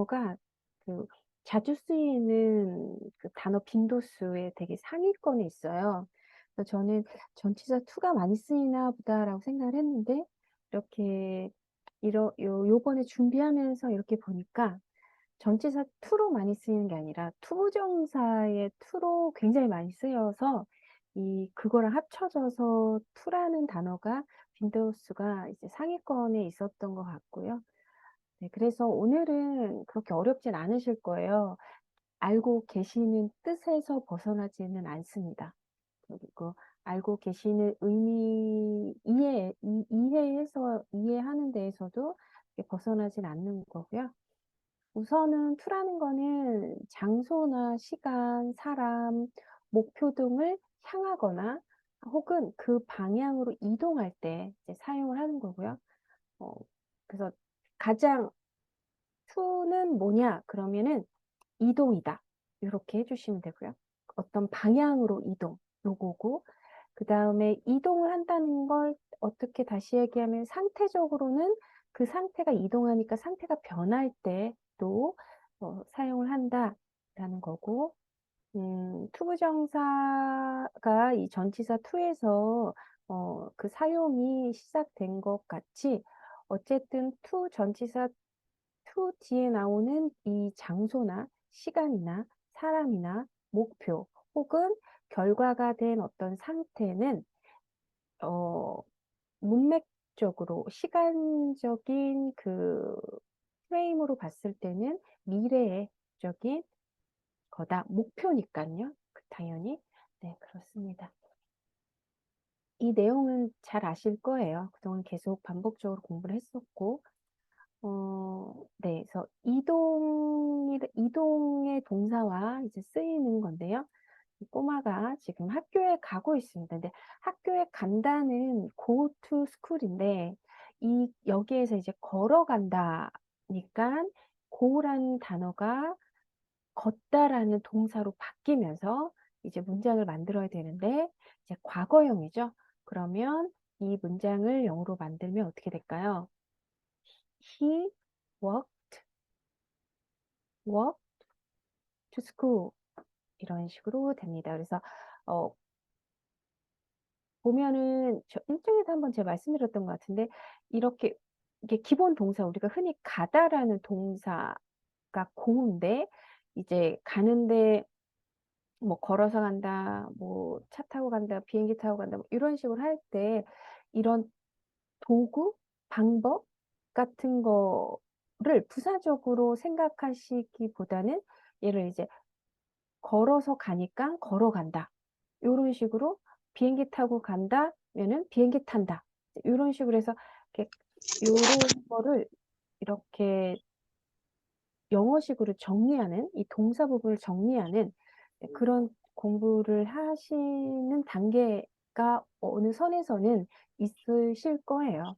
그 자주 쓰이는 그 단어 빈도수에 되게 상위권에 있어요. 그래서 저는 '전치사 to가 많이 쓰이나 보다.'라고 생각을 했는데 이렇게 요번에 준비하면서 이렇게 보니까 전치사 to로 많이 쓰이는 게 아니라 투부정사의 to로 굉장히 많이 쓰여서 그거랑 합쳐져서 to라는 단어가 빈도수가 이제 상위권에 있었던 것 같고요. 네, 그래서 오늘은 그렇게 어렵진 않으실 거예요. 알고 계시는 뜻에서 벗어나지는 않습니다. 그리고 알고 계시는 의미 이해해서 이해하는 데에서도 이렇게 벗어나진 않는 거고요. 우선은 to라는 거는 장소나 시간, 사람, 목표 등을 향하거나 혹은 그 방향으로 이동할 때 이제 사용을 하는 거고요. 어 그래서 가장 to는 뭐냐 그러면은 이동이다. 요렇게 해 주시면 되고요. 어떤 방향으로 이동 요거고, 그다음에 이동을 한다는 걸 어떻게 다시 얘기하면 상태적으로는 그 상태가 이동하니까 상태가 변할 때 또 사용을 한다라는 거고, 투부정사가 이 전치사 to에서 그 사용이 시작된 것 같이 어쨌든 전치사 to 뒤에 나오는 이 장소나 시간이나 사람이나 목표 혹은 결과가 된 어떤 상태는 어 문맥적으로 시간적인 그 프레임으로 봤을 때는 미래적인 거다. 목표니깐요. 당연히. 네, 그렇습니다. 이 내용은 잘 아실 거예요. 그동안 계속 반복적으로 공부를 했었고, 네. 그래서 이동의 동사와 이제 쓰이는 건데요. 이 꼬마가 지금 학교에 가고 있습니다. 근데 학교에 간다는 go to school인데 여기에서 이제 걸어간다니깐 go라는 단어가 걷다라는 동사로 바뀌면서 이제 문장을 만들어야 되는데 이제 과거형이죠. 그러면 이 문장을 영어로 만들면 어떻게 될까요? He walked to school 이런 식으로 됩니다. 그래서 어 보면은 일정에도 한번 제가 말씀드렸던 것 같은데 이게 기본 동사 우리가 흔히 가다라는 동사가 go인데 이제 가는데 뭐 걸어서 간다, 뭐 차 타고 간다, 비행기 타고 간다, 뭐 이런 식으로 할 때 이런 도구, 방법 같은 거를 부사적으로 생각하시기보다는 얘를 이제 걸어서 가니까 걸어간다. 요런 식으로 비행기 타고 간다면은 비행기 탄다. 요런 식으로 해서 이렇게 요런 거를 이렇게 영어식으로 정리하는 이 동사 부분을 정리하는 그런 공부를 하시는 단계가 어느 선에서는 있으실 거예요.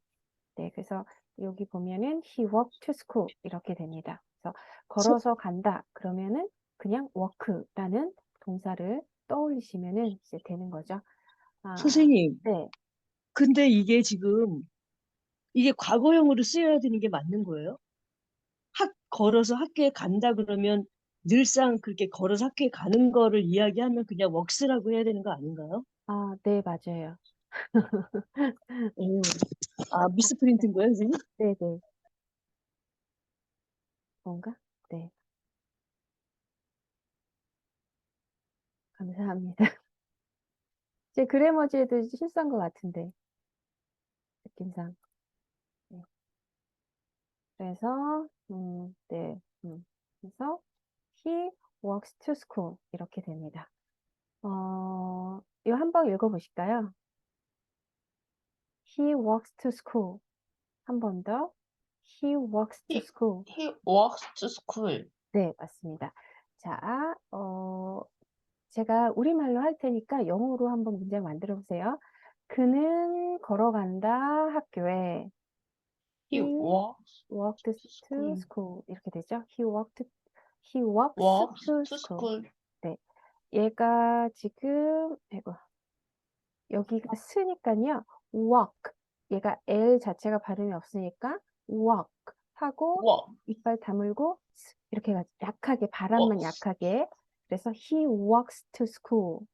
네, 그래서 여기 보면은 he walked to school 이렇게 됩니다. 그래서 서, 걸어서 간다 그러면은 그냥 walk라는 동사를 떠올리시면은 이제 되는 거죠. 아, 선생님, 네. 근데 이게 지금 이게 과거형으로 쓰여야 되는 게 맞는 거예요? 걸어서 학교에 간다 그러면 늘상 그렇게 걸어서 학교에 가는 거를 이야기하면 그냥 웍스라고 해야 되는 거 아닌가요? 아, 네, 맞아요. 오, 아, 아, 네. 미스프린트인 거예요, 선생님? 네네. 뭔가? 네. 감사합니다. 제 그래머지에도 실수한 것 같은데, 느낌상. 네. 그래서, 네. 그래서, he walks to school. 이렇게 됩니다. 이거 한번 읽어보실까요? He walks to school. 한 번 더. He walks to He, school. he walks to school. 네, 맞습니다. 자, 제가 우리말로 할 테니까 영어로 한번 문장 만들어 보세요. 그는 걸어간다 학교에. He He walks walked to to school. school. 이렇게 되죠. He walks Walks to to school. school. 네. 얘가 지금, 아이고, 여기가 스니까요. walk. 얘가 L 자체가 발음이 없으니까 walk 하고 walk, 이빨 다물고 이렇게 약하게 바람만 walks, 약하게. 그래서 he walks to school.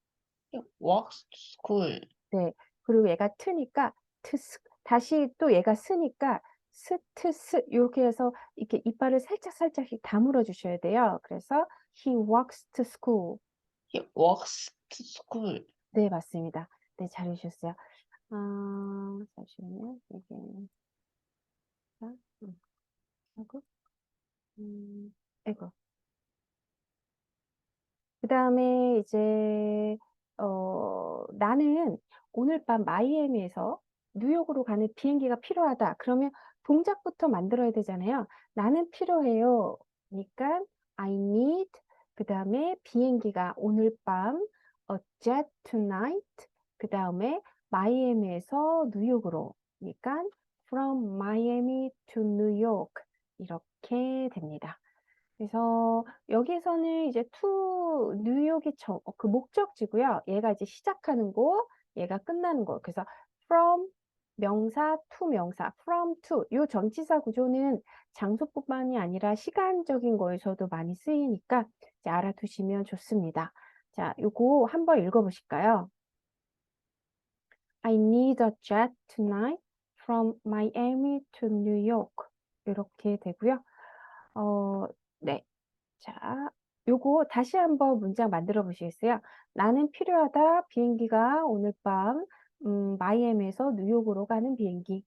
he walks to school. 네. 그리고 얘가 트니까 다시 또 얘가 쓰니까 이렇게 해서 이렇게 이빨을 살짝씩 다물어 주셔야 돼요. 그래서 he walks to school. He walks to school. 네, 맞습니다. 네, 잘 해주셨어요. 잠시만요. 이게 자, 하고 아이고. 그다음에 이제 나는 오늘 밤 마이애미에서 뉴욕으로 가는 비행기가 필요하다. 그러면 동작부터 만들어야 되잖아요. 나는 필요해요. 그러니까 I need 그다음에 비행기가 오늘 밤 a jet tonight 그다음에 마이애미에서 뉴욕으로 그러니까 from Miami to New York 이렇게 됩니다. 그래서 여기서는 이제 to 뉴욕이 그 목적지고요. 얘가 이제 시작하는 곳, 얘가 끝나는 곳. 그래서 from 명사 to 명사, from to 요 전치사 구조는 장소뿐만이 아니라 시간적인 거에서도 많이 쓰이니까 이제 알아두시면 좋습니다. 자, 요거 한번 읽어보실까요? I need a jet tonight from Miami to New York. 이렇게 되고요. 네. 자, 요거 다시 한번 문장 만들어 보시겠어요? 나는 필요하다. 비행기가 오늘 밤 마이애미에서 뉴욕으로 가는 비행기.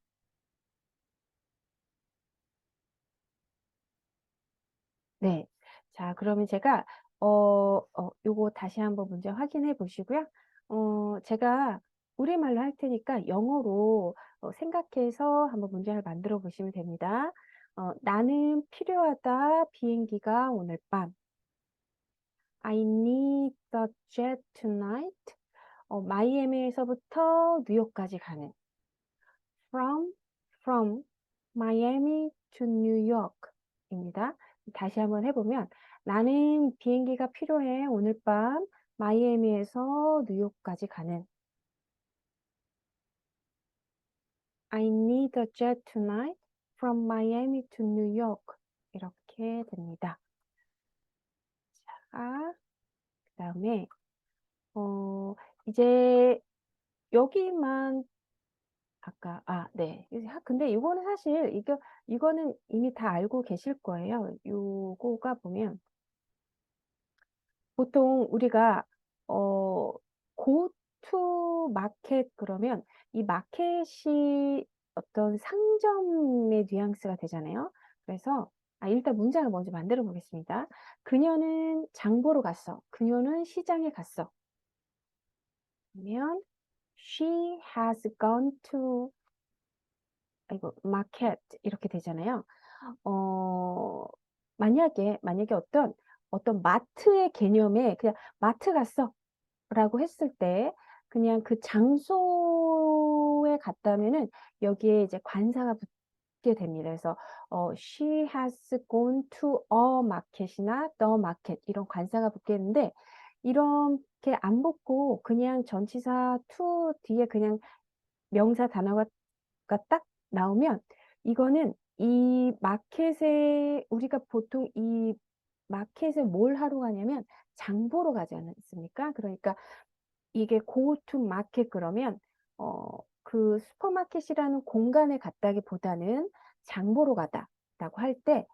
네. 자, 그러면 제가 요거 다시 한번 문장 확인해 보시고요. 제가 우리말로 할 테니까 영어로 생각해서 한번 문장을 만들어 보시면 됩니다. 나는 필요하다. 비행기가 오늘 밤. I need the jet tonight. 마이애미에서부터 뉴욕까지 가는 from Miami to New York입니다. 다시 한번 해보면 나는 비행기가 필요해. 오늘 밤 마이애미에서 뉴욕까지 가는 I need a jet tonight from Miami to New York 이렇게 됩니다. 자, 그 다음에 이제 여기만 네. 근데 이거는 사실 이거는 이미 다 알고 계실 거예요. 요거가 보면 보통 우리가 go to market 그러면 이 마켓이 어떤 상점의 뉘앙스가 되잖아요. 그래서 일단 문장을 먼저 만들어 보겠습니다. 그녀는 장 보러 갔어. 그녀는 시장에 갔어. 그러면 she has gone to 마켓 이렇게 되잖아요. 만약에 어떤 마트의 개념에 그냥 마트 갔어 라고 했을 때 그냥 그 장소에 갔다면은 여기에 이제 관사가 붙게 됩니다. 그래서 she has gone to a market이나 the market 이런 관사가 붙겠는데 이렇게 안 붙고 그냥 전치사 to 뒤에 그냥 명사 단어가 딱 나오면 이거는 이 마켓에 우리가 보통 이 마켓에 뭘 하러 가냐면 장 보러 가지 않습니까? 그러니까 이게 go to market 그러면 그 슈퍼마켓이라는 공간에 갔다기보다는 장 보러 가다라고 할 때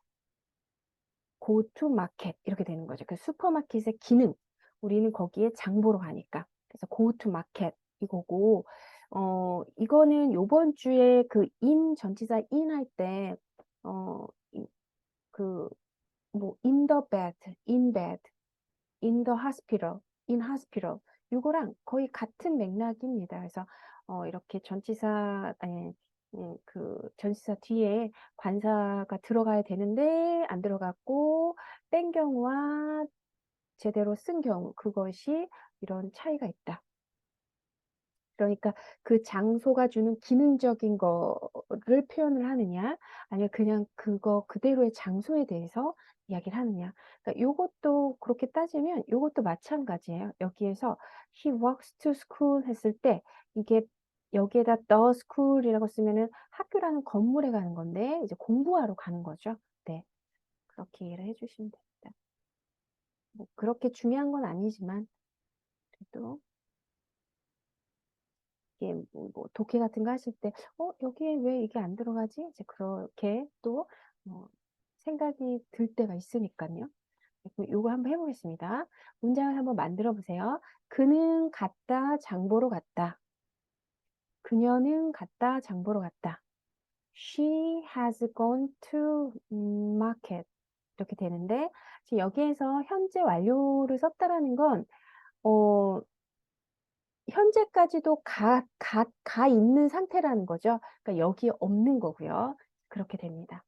go to market 이렇게 되는 거죠. 그 슈퍼마켓의 기능 우리는 거기에 장 보러 가니까 그래서 go to market 이거고 이거는 요번 주에 그 in 전치사 in 할 때 그 뭐 in the bed, in bed, in the hospital, in hospital 요거랑 거의 같은 맥락입니다. 그래서 이렇게 전치사 아니 그 전치사 뒤에 관사가 들어가야 되는데 안 들어갔고 뺀 경우와 제대로 쓴 경우 그것이 이런 차이가 있다. 그러니까 그 장소가 주는 기능적인 거를 표현을 하느냐, 아니면 그냥 그거 그대로의 장소에 대해서 이야기를 하느냐. 그러니까 요것도 그렇게 따지면 요것도 마찬가지예요. 여기에서 he walks to school 했을 때 이게 여기에다 the school이라고 쓰면은 학교라는 건물에 가는 건데 이제 공부하러 가는 거죠. 네, 그렇게 이해를 해주시면 됩니다. 뭐 그렇게 중요한 건 아니지만 그래도 이게 뭐 독해 같은 거 하실 때 여기에 왜 이게 안 들어가지? 이제 그렇게 또 생각이 들 때가 있으니까요. 요거 한번 해보겠습니다. 문장을 한번 만들어 보세요. 그는 갔다 장보러 갔다. 그녀는 갔다 장보러 갔다. She has gone to market. 이렇게 되는데 지금 여기에서 현재 완료를 썼다라는 건 현재까지도 가 있는 상태라는 거죠. 그러니까 여기에 없는 거고요. 그렇게 됩니다.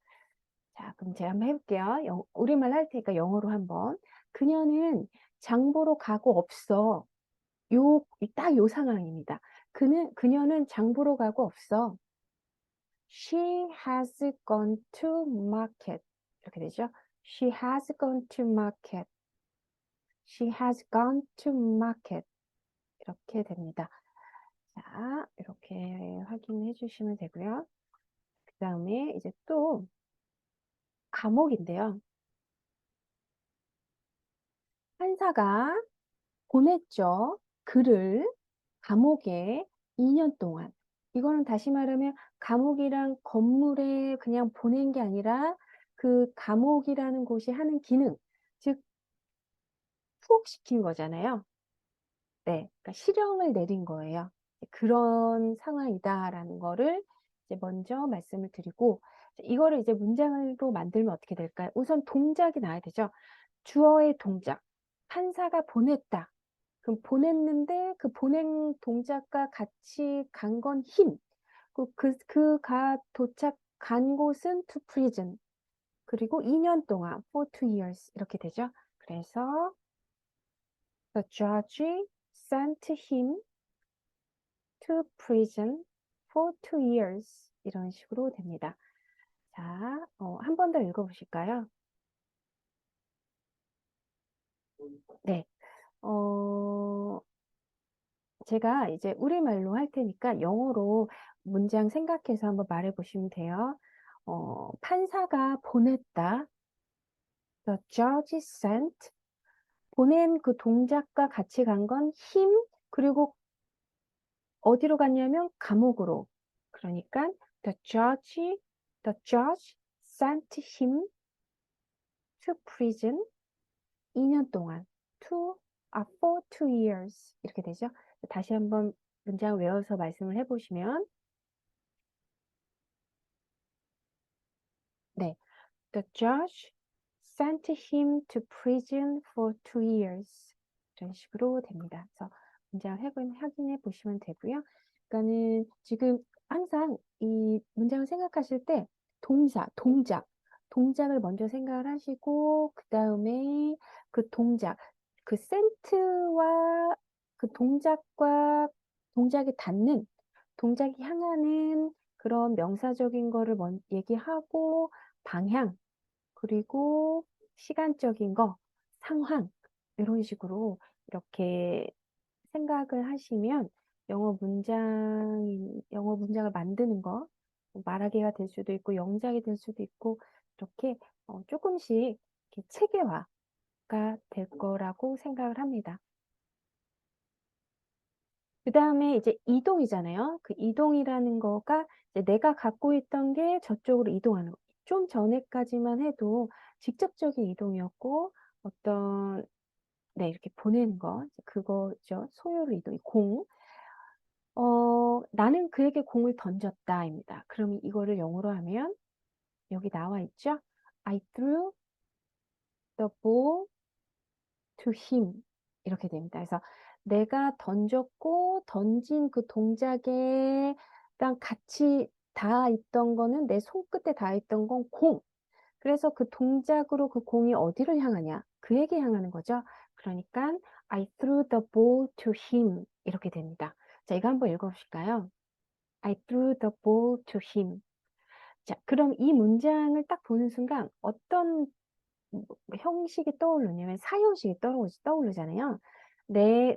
자, 그럼 제가 한번 해볼게요. 우리말 할 테니까 영어로 한번. 그녀는 장 보러 가고 없어. 딱 요 상황입니다. 그녀는 장 보러 가고 없어. She has gone to market. 이렇게 되죠. She has gone to market. She has gone to market. 이렇게 됩니다. 자, 이렇게 확인해 주시면 되고요. 그 다음에 이제 또 감옥인데요. 판사가 보냈죠. 글을 감옥에 2년 동안. 이거는 다시 말하면 감옥이랑 건물에 그냥 보낸 게 아니라 그 감옥이라는 곳이 하는 기능, 즉 투옥시킨 거잖아요. 네, 그러니까 실형을 내린 거예요. 그런 상황이다라는 거를 이제 먼저 말씀을 드리고 이거를 이제 문장으로 만들면 어떻게 될까요? 우선 동작이 나와야 되죠. 주어의 동작. 판사가 보냈다. 그럼 보냈는데 그 보낸 동작과 같이 간 건 힘. 그가 도착간 곳은 to prison. 그리고 2년 동안 for 2 years 이렇게 되죠. 그래서 the judge sent him to prison for 2 years 이런 식으로 됩니다. 자, 한 번 더 읽어보실까요? 네. 제가 이제 우리말로 할 테니까 영어로 문장 생각해서 한번 말해 보시면 돼요. 판사가 보냈다. The judge sent. 보낸 그 동작과 같이 간 건 힘, 그리고 어디로 갔냐면 감옥으로. 그러니까 the judge sent him to prison 2년 동안. for 2 years. 이렇게 되죠. 다시 한번 문장 외워서 말씀을 해보시면 네, the judge sent him to prison for 2 years. 이런 식으로 됩니다. 그래서 문장 확인해 보시면 되고요. 그러니까는 지금 항상 이 문장을 생각하실 때 동작을 먼저 생각을 하시고 그 다음에 그 동작, 그 센트와 그 동작과 동작이 닿는 동작이 향하는 그런 명사적인 거를 얘기하고 방향, 그리고 시간적인 거, 상황, 이런 식으로 이렇게 생각을 하시면 영어 문장을 만드는 거, 말하기가 될 수도 있고, 영작이 될 수도 있고, 이렇게 조금씩 이렇게 체계화가 될 거라고 생각을 합니다. 그 다음에 이제 이동이잖아요. 그 이동이라는 거가 이제 내가 갖고 있던 게 저쪽으로 이동하는 거. 좀 전에까지만 해도 직접적인 이동이었고 네, 이렇게 보내는 거. 그거죠. 소요로 이동, 공. 나는 그에게 공을 던졌다입니다. 그럼 이거를 영어로 하면 여기 나와 있죠? I threw the ball to him. 이렇게 됩니다. 그래서 내가 던졌고 던진 그 동작에랑 같이 닿아 있던 거는 내 손끝에 닿아 있던 건 공. 그래서 그 동작으로 그 공이 어디를 향하냐? 그에게 향하는 거죠. 그러니까 I threw the ball to him. 이렇게 됩니다. 자, 이거 한번 읽어보실까요? I threw the ball to him. 자, 그럼 이 문장을 딱 보는 순간 어떤 형식이 떠오르냐면 사형식이 떠오르잖아요. 내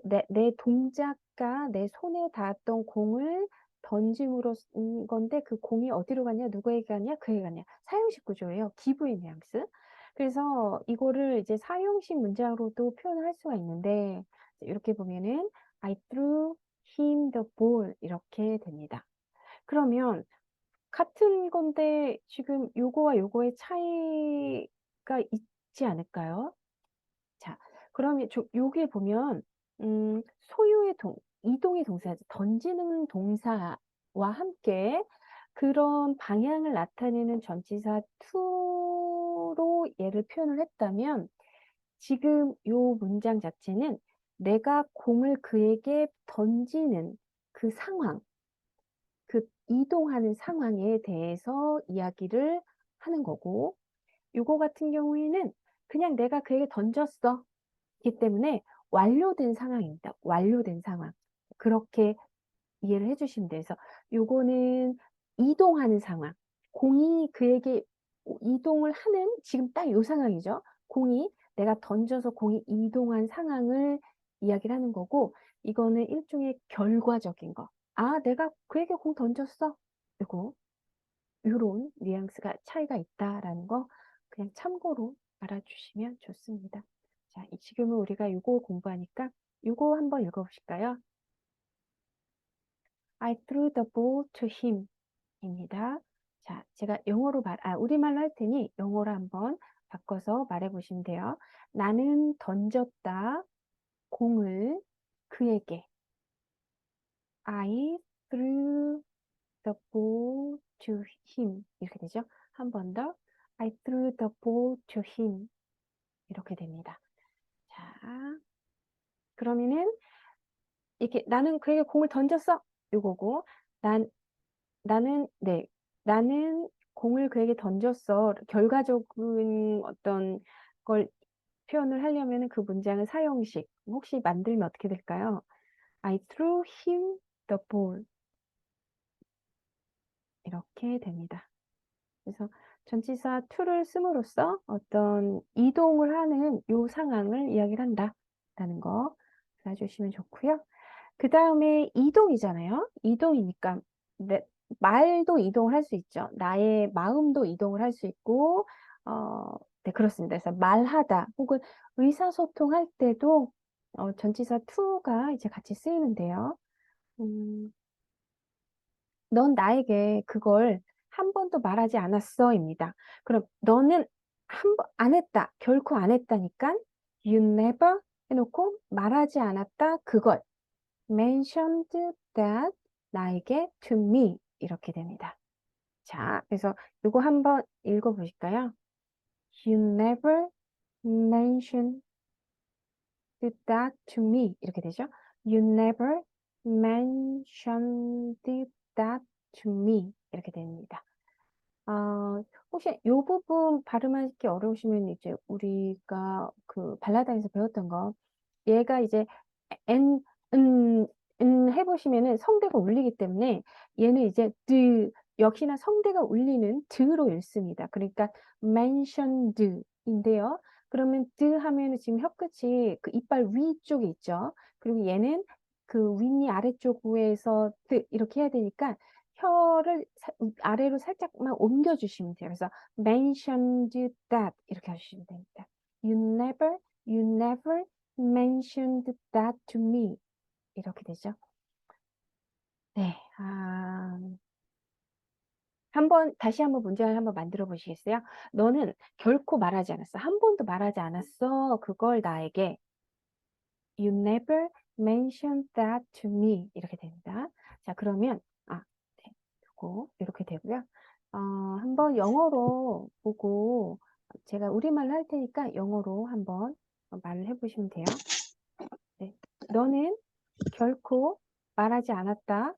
동작과 내 손에 닿았던 공을 던짐으로 쓴 건데 그 공이 어디로 갔냐, 누구에게 갔냐, 그에게 갔냐. 사용식 구조예요. 기브의 뉘앙스. 그래서 이거를 이제 사용식 문장으로도 표현을 할 수가 있는데 이렇게 보면은 I threw him the ball 이렇게 됩니다. 그러면 같은 건데 지금 요거와 요거의 차이가 있지 않을까요? 자, 그러면 요게 보면 소유의 이동의 동사죠. 던지는 동사와 함께 그런 방향을 나타내는 전치사 to로 얘를 표현을 했다면 지금 요 문장 자체는 내가 공을 그에게 던지는 그 상황, 그 이동하는 상황에 대해서 이야기를 하는 거고 요거 같은 경우에는 그냥 내가 그에게 던졌어. 이기 때문에 완료된 상황입니다. 완료된 상황. 그렇게 이해를 해주시면 돼서 요거는 이동하는 상황. 공이 그에게 이동을 하는 지금 딱 요 상황이죠. 공이 내가 던져서 공이 이동한 상황을 이야기를 하는 거고 이거는 일종의 결과적인 거. 아, 내가 그에게 공 던졌어. 요거 요런 뉘앙스가 차이가 있다라는 거 그냥 참고로 알아주시면 좋습니다. 자, 지금은 우리가 요거 공부하니까 요거 한번 읽어보실까요? I threw the ball to him 입니다. 자, 제가 우리말로 할 테니 영어로 한번 바꿔서 말해보시면 돼요. 나는 던졌다 공을 그에게. I threw the ball to him 이렇게 되죠. 한 번 더. I threw the ball to him 이렇게 됩니다. 자, 그러면은 이렇게 나는 그에게 공을 던졌어 요거고 나는 공을 그에게 던졌어. 결과적인 어떤 걸 표현을 하려면 그 문장의 사용식 혹시 만들면 어떻게 될까요? I threw him the ball 이렇게 됩니다. 그래서 전치사 to를 씀으로써 어떤 이동을 하는 요 상황을 이야기를 한다라는 거 알아주시면 좋고요. 그 다음에 이동이잖아요. 이동이니까 말도 이동을 할 수 있죠. 나의 마음도 이동을 할 수 있고 네, 그렇습니다. 그래서 말하다 혹은 의사소통할 때도 전치사 to가 이제 같이 쓰이는데요. 넌 나에게 그걸 한 번도 말하지 않았어입니다. 그럼 너는 안 했다. 결코 안 했다니까 you never 해놓고 말하지 않았다. 그걸 mentioned that 나에게 to me 이렇게 됩니다. 자, 그래서 이거 한번 읽어보실까요? You never mentioned that to me 이렇게 되죠. You never mentioned that to me 이렇게 됩니다. 혹시 이 부분 발음하기 어려우시면 이제 우리가 그 발라드에서 배웠던 거 얘가 이제 엔, 해보시면은 성대가 울리기 때문에 얘는 이제 역시나 성대가 울리는 드로 읽습니다. 그러니까 mentioned인데요. 그러면 드 하면은 지금 혀끝이 그 이빨 위쪽에 있죠. 그리고 얘는 그 윗니 아래쪽에서 드 이렇게 해야 되니까 혀를 아래로 살짝만 옮겨주시면 돼요. 그래서 mentioned that 이렇게 하시면 됩니다. You never mentioned that to me. 이렇게 되죠. 네, 다시 한번 문장을 한번 만들어 보시겠어요? 너는 결코 말하지 않았어. 한 번도 말하지 않았어. 그걸 나에게. You never mentioned that to me. 이렇게 됩니다. 자, 그러면, 네, 이렇게 되고요. 한번 영어로 보고, 제가 우리말로 할 테니까 영어로 한번 말을 해보시면 돼요. 네. 너는 결코 말하지 않았다.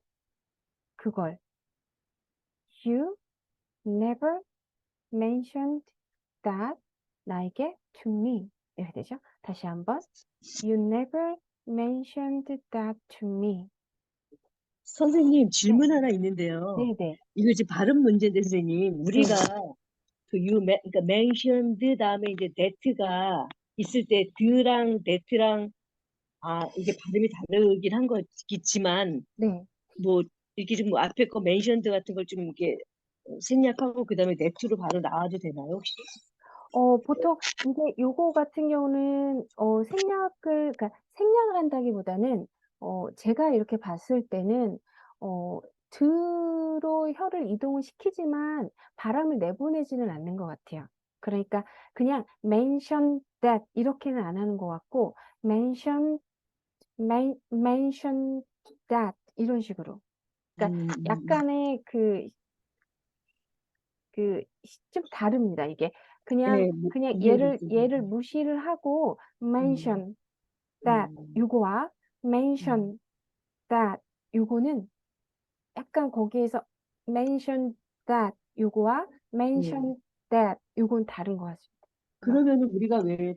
그걸. You never mentioned that 나에게 to me. 이렇게 되죠. 다시 한번. You never mentioned that to me. 선생님, 질문 하나 있는데요. 네네. 이거 이제 발음 문제인데, 선생님. 우리가 그러니까 mentioned 다음에 이제 that가 있을 때 드랑 that랑 이게 발음이 다르긴 한 거겠지만 네. 뭐 이렇게 좀 앞에 거 mentioned 같은 걸 좀 이렇게 생략하고 그다음에 net로 바로 나와도 되나요, 혹시? 보통 이게 요거 같은 경우는 그러니까 생략을 한다기보다는 제가 이렇게 봤을 때는 어 드로 혀를 이동을 시키지만 바람을 내보내지는 않는 것 같아요. 그러니까 그냥 mention that 이렇게는 안 하는 것 같고 mention that 이런 식으로. 그러니까 약간의 좀 다릅니다. 이게 그냥 네, 이해를 좀. 얘를 무시를 하고 mention that 요거와 mention that 요거는 약간 거기에서 mention that 요거와 mention that 요건 다른 것 같습니다. 그러면은 우리가 왜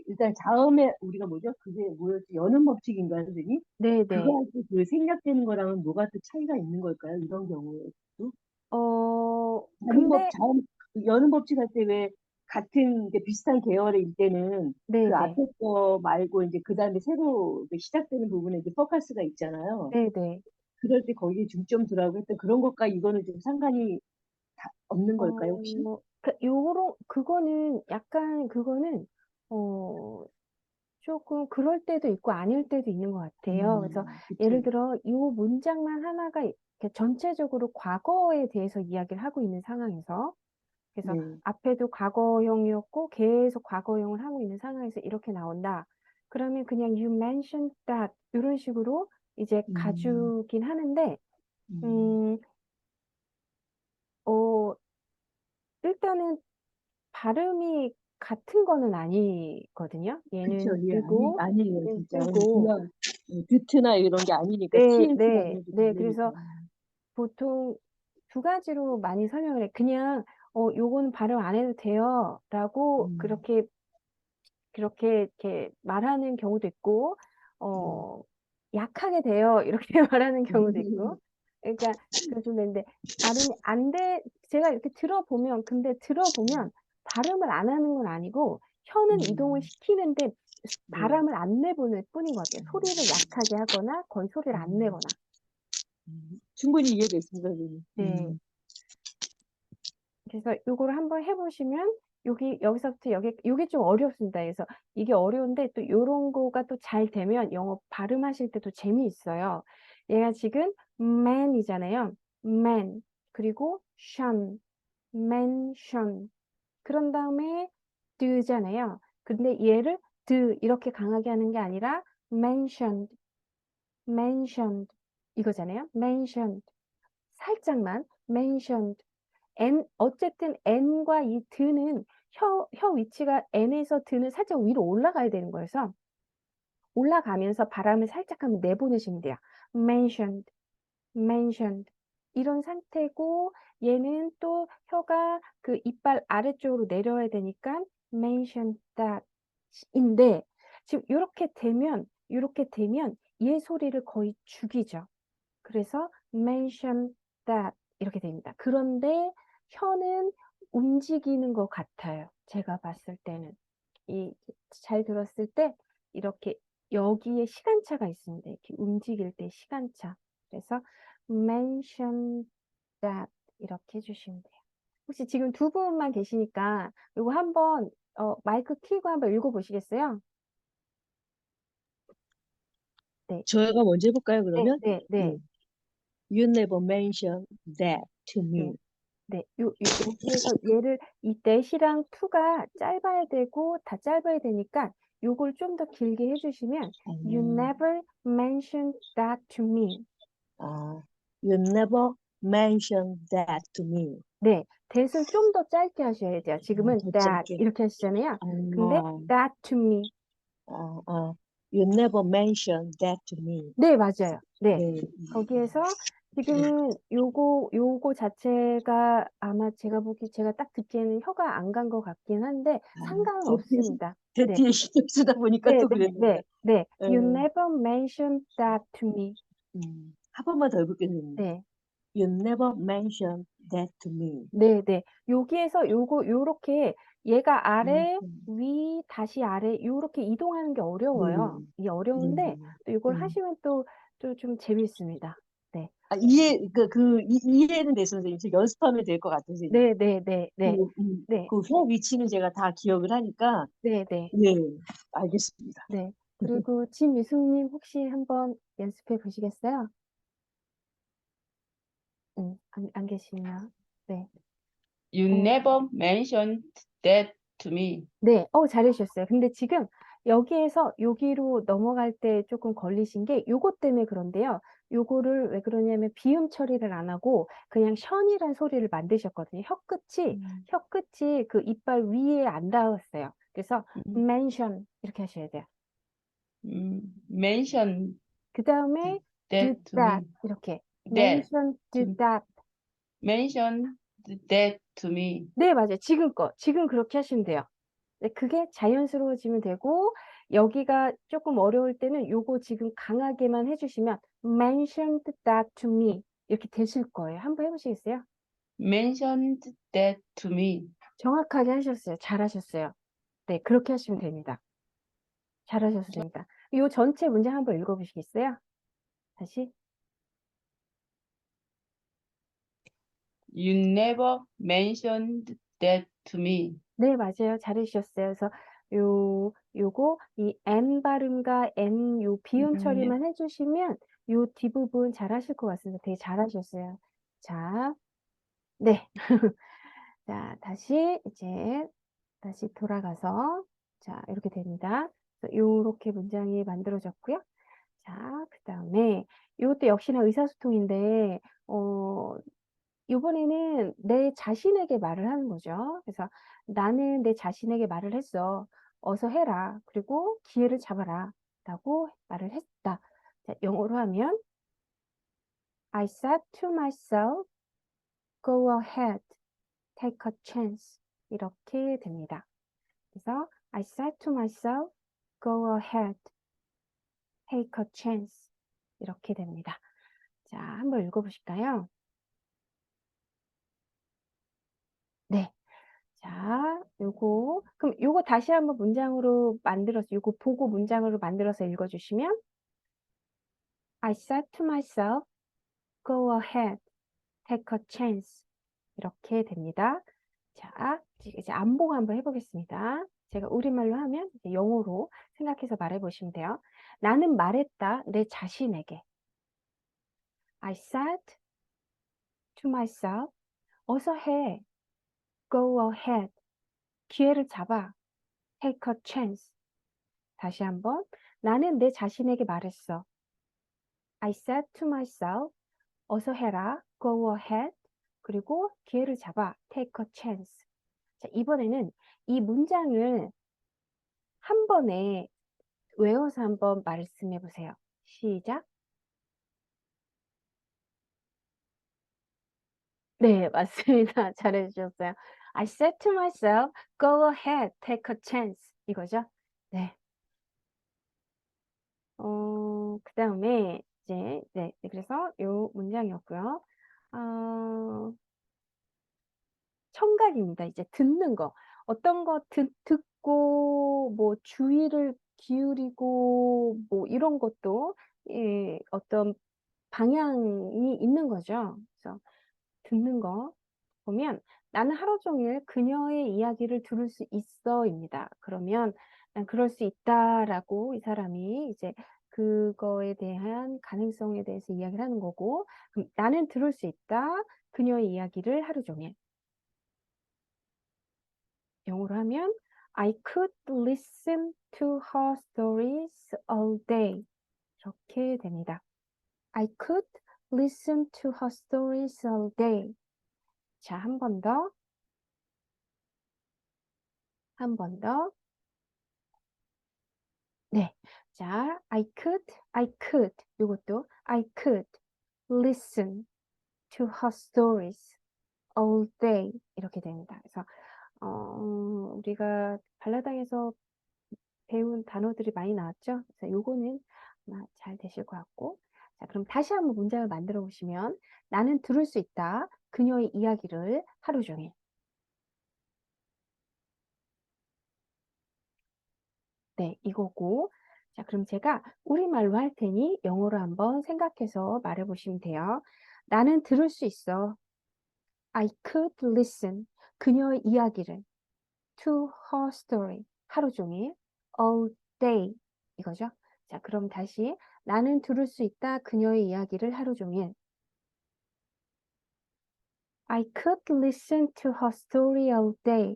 일단 자음에 우리가 뭐죠? 그게 뭐였지? 연음 법칙인가요, 선생님? 네네. 그거 할 때 그 생략되는 거랑은 뭐가 또 차이가 있는 걸까요? 이런 경우에도? 근데 연음 법칙 할 때 왜 같은 이제 비슷한 계열일 때는 그 네네. 앞에 거 말고 이제 그 다음에 새로 이제 시작되는 부분에 이제 포커스가 있잖아요. 네네. 그럴 때 거기에 중점 두라고 했던 그런 것과 이거는 좀 상관이 없는 걸까요, 혹시? 그거는 약간 그거는 조금 그럴 때도 있고 아닐 때도 있는 것 같아요. 그래서 예를 그치. 들어 이 문장만 하나가 이렇게 전체적으로 과거에 대해서 이야기를 하고 있는 상황에서 그래서 네. 앞에도 과거형이었고 계속 과거형을 하고 있는 상황에서 이렇게 나온다. 그러면 그냥 you mentioned that 이런 식으로 이제 음, 가주긴 하는데 음. 음, 어, 일단은 발음이 같은 거는 아니거든요. 그쵸. 얘는 예, 뜨고 아니에요, 얘는 진짜. 뜨고 그냥 드트나 이런 게 아니니까, 네, TNT가 네, 아니니까 네. 다르니까. 그래서 보통 두 가지로 많이 설명을 해. 그냥 요거는 발음 안 해도 돼요라고 음, 그렇게 이렇게 말하는 경우도 있고 음. 약하게 돼요 이렇게 말하는 경우도 있고 그러니까 좀 되는데 발음이 안 돼. 제가 이렇게 들어보면 발음을 안 하는 건 아니고 혀는 이동을 시키는데 네. 바람을 안 내보낼 뿐인 것 같아요. 소리를 약하게 하거나 거의 소리를 안 음, 내거나. 충분히 이해됐습니다, 선생님. 네. 그래서 요거를 한번 해보시면 여기서부터 요게 좀 어렵습니다. 그래서 이게 어려운데 또 요런 거가 또 잘 되면 영어 발음하실 때도 재미있어요. 얘가 지금 man이잖아요. man. 그리고 shun, mention. 그런 다음에 do잖아요. 근데 얘를 do 이렇게 강하게 하는 게 아니라 mentioned, mentioned 이거잖아요. mentioned. 살짝만 mentioned. 어쨌든 n과 이 드는 혀 위치가 n에서 드는 살짝 위로 올라가야 되는 거여서 올라가면서 바람을 살짝 한번 내보내시면 돼요. mentioned, mentioned. 이런 상태고 얘는 또 혀가 그 이빨 아래쪽으로 내려야 되니까 mentioned that 인데 지금 요렇게 되면 얘 소리를 거의 죽이죠. 그래서 mention that 이렇게 됩니다. 그런데 혀는 움직이는 것 같아요. 제가 봤을 때는. 잘 들었을 때 이렇게 여기에 시간차가 있습니다. 이렇게 움직일 때 시간차. 그래서 mention that 이렇게 해주시면 돼요. 혹시 지금 두 분만 계시니까 이거 한번 마이크 켜고 한번 읽어보시겠어요? 네, 저희가 먼저 해볼까요, 네, 그러면? 네, 네, 예. You never mentioned that to 네. me. 네, 여기에서 얘를 이 that이랑 to가 짧아야 되고 다 짧아야 되니까 요걸 좀 더 길게 해주시면 You never mentioned that to me. You never mentioned that to me. 네, that을 좀 더 짧게 하셔야 돼요. 지금은 더 that 짧게. 이렇게 하시잖아요. 근데 아, that to me. You never mentioned that to me. 네, 맞아요. 네, 네. 거기에서 지금은 요거 자체가 아마 제가 딱 듣기에는 혀가 안 간 것 같긴 한데 상관은 없습니다. 네. 대티에 신경 쓰다 보니까 네, 또 네, 그랬나 보다. 네, 네. You 예. never mentioned that to me. 한 번만 더 해볼게요, 선생님. 네, You never mentioned that to me. 네, 네. 여기에서 요렇게 얘가 아래, 음. 위, 다시 아래, 요렇게 이동하는 게 어려워요. 네. 이게 어려운데, 네. 또 이걸 하시면 또 좀 재밌습니다. 네. 이해는 됐어요, 선생님. 제가 연습하면 될 것 같아요, 선생님. 네, 네, 네, 네. 네, 그 회 위치는 제가 다 기억을 하니까, 네, 네, 네, 알겠습니다. 네. 그리고 진미숙님 혹시 한번 연습해 보시겠어요? 안 계시나? 네. You 어, never mentioned that to me. 네, 잘해주셨어요. 근데 지금 여기에서 여기로 넘어갈 때 조금 걸리신 게 요거 때문에 그런데요. 요거를 왜 그러냐면 비음 처리를 안 하고 그냥 션이란 소리를 만드셨거든요. 혀끝이 그 이빨 위에 안 닿았어요. 그래서 음, mention 이렇게 하셔야 돼요. mentioned 그 다음에 do that to that me. 이렇게 That mention do to that. mentioned that to me. 네, 맞아요. 지금 그렇게 하시면 돼요. 네, 그게 자연스러워지면 되고 여기가 조금 어려울 때는 요거 지금 강하게만 해주시면 mentioned that to me 이렇게 되실 거예요. 한번 해보시겠어요? Mentioned that to me. 정확하게 하셨어요. 잘하셨어요. 네, 그렇게 하시면 됩니다. 잘하셨습니다. 요 전체 문장 한번 읽어보시겠어요? 다시. You never mentioned that to me. 네, 맞아요. 잘해주셨어요. 그래서 요거 이 N 발음과 N 요 비음 네. 처리만 해주시면 요 뒷부분 잘하실 것 같습니다. 되게 잘하셨어요. 자, 네. 자, 다시 돌아가서 자, 이렇게 됩니다. 그래서 요렇게 문장이 만들어졌고요. 자, 그다음에 요것도 역시나 의사소통인데 요번에는 내 자신에게 말을 하는 거죠. 그래서 나는 내 자신에게 말을 했어. 어서 해라. 그리고 기회를 잡아라. 라고 말을 했다. 자, 영어로 하면 I said to myself, go ahead, take a chance. 이렇게 됩니다. 그래서 I said to myself, go ahead, take a chance. 이렇게 됩니다. 자, 한번 읽어보실까요? 네. 자, 그럼 요거 다시 한번 문장으로 만들어서, 요거 보고 문장으로 만들어서 읽어주시면, I said to myself, go ahead, take a chance. 이렇게 됩니다. 자, 이제 암봉 한번 해보겠습니다. 제가 우리말로 하면 이제 영어로 생각해서 말해보시면 돼요. 나는 말했다, 내 자신에게. I said to myself, 어서 해, go ahead, 기회를 잡아, take a chance. 다시 한번, 나는 내 자신에게 말했어. I said to myself, 어서 해라, go ahead, 그리고 기회를 잡아, take a chance. 자, 이번에는 이 문장을 한 번에 외워서 한번 말씀해 보세요. 시작. 네, 맞습니다. 잘해주셨어요. I said to myself, go ahead, take a chance. 이거죠? 네. 그 다음에 이제, 네, 그래서 요 문장이었고요. 청각입니다. 이제 듣는 거. 어떤 거 듣고, 뭐, 주의를 기울이고, 뭐, 이런 것도, 어떤 방향이 있는 거죠. 그래서 듣는 거 보면 나는 하루 종일 그녀의 이야기를 들을 수 있어입니다. 그러면 난 그럴 수 있다라고 이 사람이 이제 그거에 대한 가능성에 대해서 이야기를 하는 거고, 그럼 나는 들을 수 있다. 그녀의 이야기를 하루 종일. 영어로 하면 I could listen to her stories all day. 이렇게 됩니다. I could listen to her stories all day. 자, 한 번 더. 한 번 더. 네. 자, I could. 이것도 I could listen to her stories all day. 이렇게 됩니다. 그래서, 우리가 발라당에서 배운 단어들이 많이 나왔죠? 그래서 요거는 아마 잘 되실 것 같고. 자, 그럼 다시 한번 문장을 만들어 보시면 나는 들을 수 있다. 그녀의 이야기를 하루 종일. 네, 이거고. 자, 그럼 제가 우리말로 할 테니 영어로 한번 생각해서 말해보시면 돼요. 나는 들을 수 있어. I could listen. 그녀의 이야기를. To her story. 하루 종일. All day. 이거죠. 자, 그럼 다시. 나는 들을 수 있다. 그녀의 이야기를 하루 종일. I could listen to her story all day.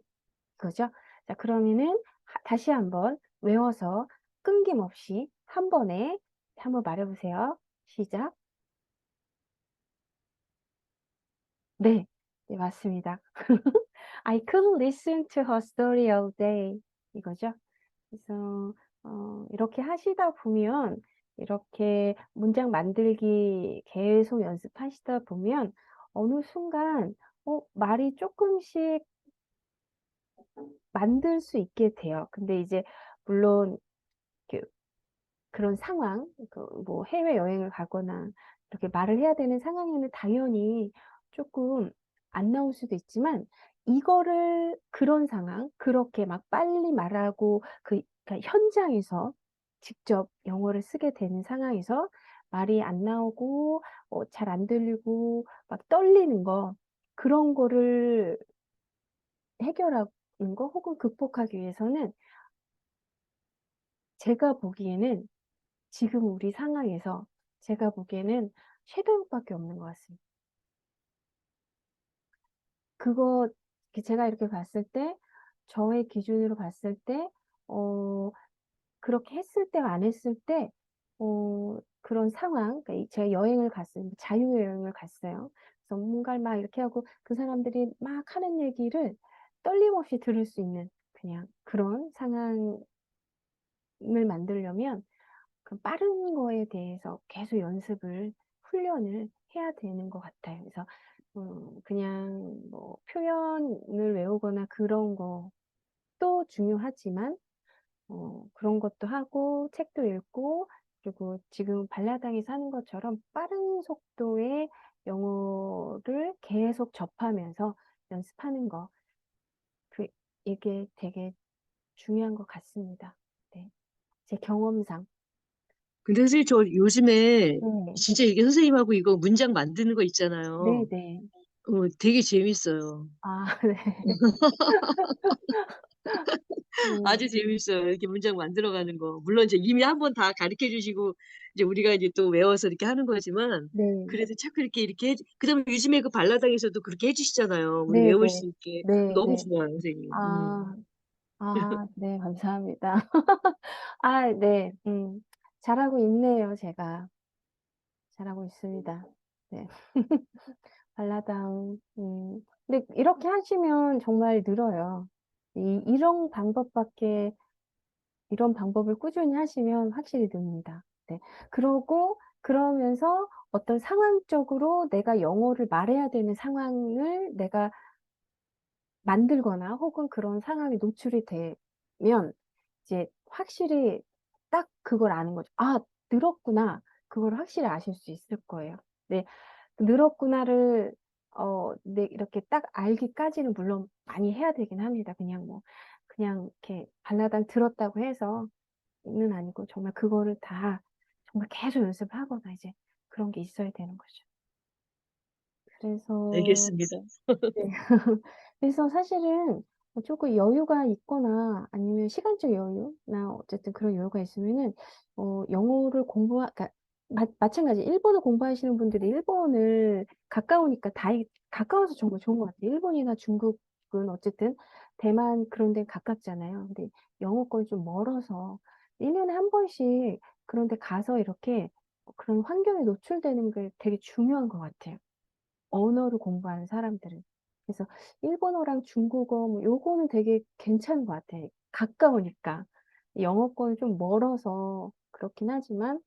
이거죠. 자, 그러면은 다시 한번 외워서 끊김없이 한 번에 한번 말해보세요. 시작. 네, 네, 맞습니다. I could listen to her story all day. 이거죠. 그래서 이렇게 하시다 보면 이렇게 문장 만들기 계속 연습하시다 보면 어느 순간 말이 조금씩 만들 수 있게 돼요. 근데 이제 물론 그런 상황, 뭐 해외여행을 가거나 이렇게 말을 해야 되는 상황에는 당연히 조금 안 나올 수도 있지만 이거를 그런 상황, 그렇게 막 빨리 말하고 그러니까 현장에서 직접 영어를 쓰게 되는 상황에서 말이 안 나오고 잘 안 들리고 막 떨리는 거 그런 거를 해결하는 거 혹은 극복하기 위해서는 제가 보기에는 지금 우리 상황에서 제가 보기에는 섀도우밖에 없는 것 같습니다. 그거 제가 이렇게 봤을 때 저의 기준으로 봤을 때 그렇게 했을 때와 안 했을 때 그런 상황, 그러니까 제가 여행을 갔어요. 자유여행을 갔어요. 그래서 뭔가를 막 이렇게 하고 그 사람들이 막 하는 얘기를 떨림없이 들을 수 있는 그냥 그런 상황을 만들려면 그 빠른 거에 대해서 계속 연습을 훈련을 해야 되는 것 같아요. 그래서 그냥 뭐 표현을 외우거나 그런 것도 중요하지만 그런 것도 하고 책도 읽고 그리고 지금 발라당에서 하는 것처럼 빠른 속도의 영어를 계속 접하면서 연습하는 거 이게 되게 중요한 것 같습니다. 네. 제 경험상. 근데 선생님 저 요즘에 네. 진짜 이게 선생님하고 이거 문장 만드는 거 있잖아요. 네네. 되게 재밌어요. 아, 네. 아주 재밌어요. 이렇게 문장 만들어가는 거. 물론 이제 이미 한 번 다 가르쳐 주시고 이제 우리가 이제 또 외워서 이렇게 하는 거지만 네. 그래도 자꾸 이렇게 그다음에 요즘에 그 발라당에서도 그렇게 해주시잖아요. 우리 외울 수 네네. 있게. 네, 너무 네. 좋아요, 선생님. 아, 네, 감사합니다. 아, 네. 잘하고 있네요, 제가. 잘하고 있습니다. 네. 발라당, 근데 이렇게 하시면 정말 늘어요. 이런 방법을 꾸준히 하시면 확실히 늡니다. 네. 그러면서 어떤 상황적으로 내가 영어를 말해야 되는 상황을 내가 만들거나 혹은 그런 상황에 노출이 되면 이제 확실히 딱 그걸 아는 거죠. '아, 늘었구나.' 그걸 확실히 아실 수 있을 거예요. 네. 늘었구나를 네, 이렇게 딱 알기까지는 물론 많이 해야 되긴 합니다. 그냥 이렇게 발라당 들었다고 해서 는 아니고 정말 그거를 다 정말 계속 연습하거나 이제 그런 게 있어야 되는 거죠. 그래서 알겠습니다. 네. 그래서 사실은 쪼끔 여유가 있거나 아니면 시간적 여유나 어쨌든 그런 여유가 있으면은 영어를 그러니까 마찬가지 일본어 공부하시는 분들이 일본을 가까우니까 가까워서 정말 좋은 것 같아요. 일본이나 중국은 어쨌든 대만 그런 데 가깝잖아요. 근데 영어권이 좀 멀어서 1 년에 한 번씩 그런 데 가서 이렇게 그런 환경에 노출되는 게 되게 중요한 것 같아요. 언어를 공부하는 사람들은. 그래서 일본어랑 중국어 뭐 요거는 되게 괜찮은 것 같아. 가까우니까. 영어권은 좀 멀어서 그렇긴 하지만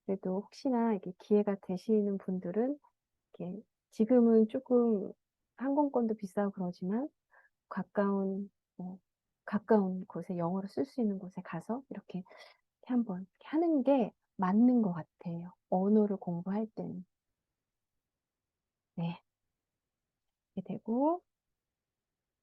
그래도 혹시나 이렇게 기회가 되시는 분들은 이렇게 지금은 쪼끔 항공권도 비싸고 그러지만 가까운 가까운 곳에 영어를 쓸 수 있는 곳에 가서 이렇게 한번 이렇게 하는 게 맞는 것 같아요, 언어를 공부할 때는. 네. 이렇게 되고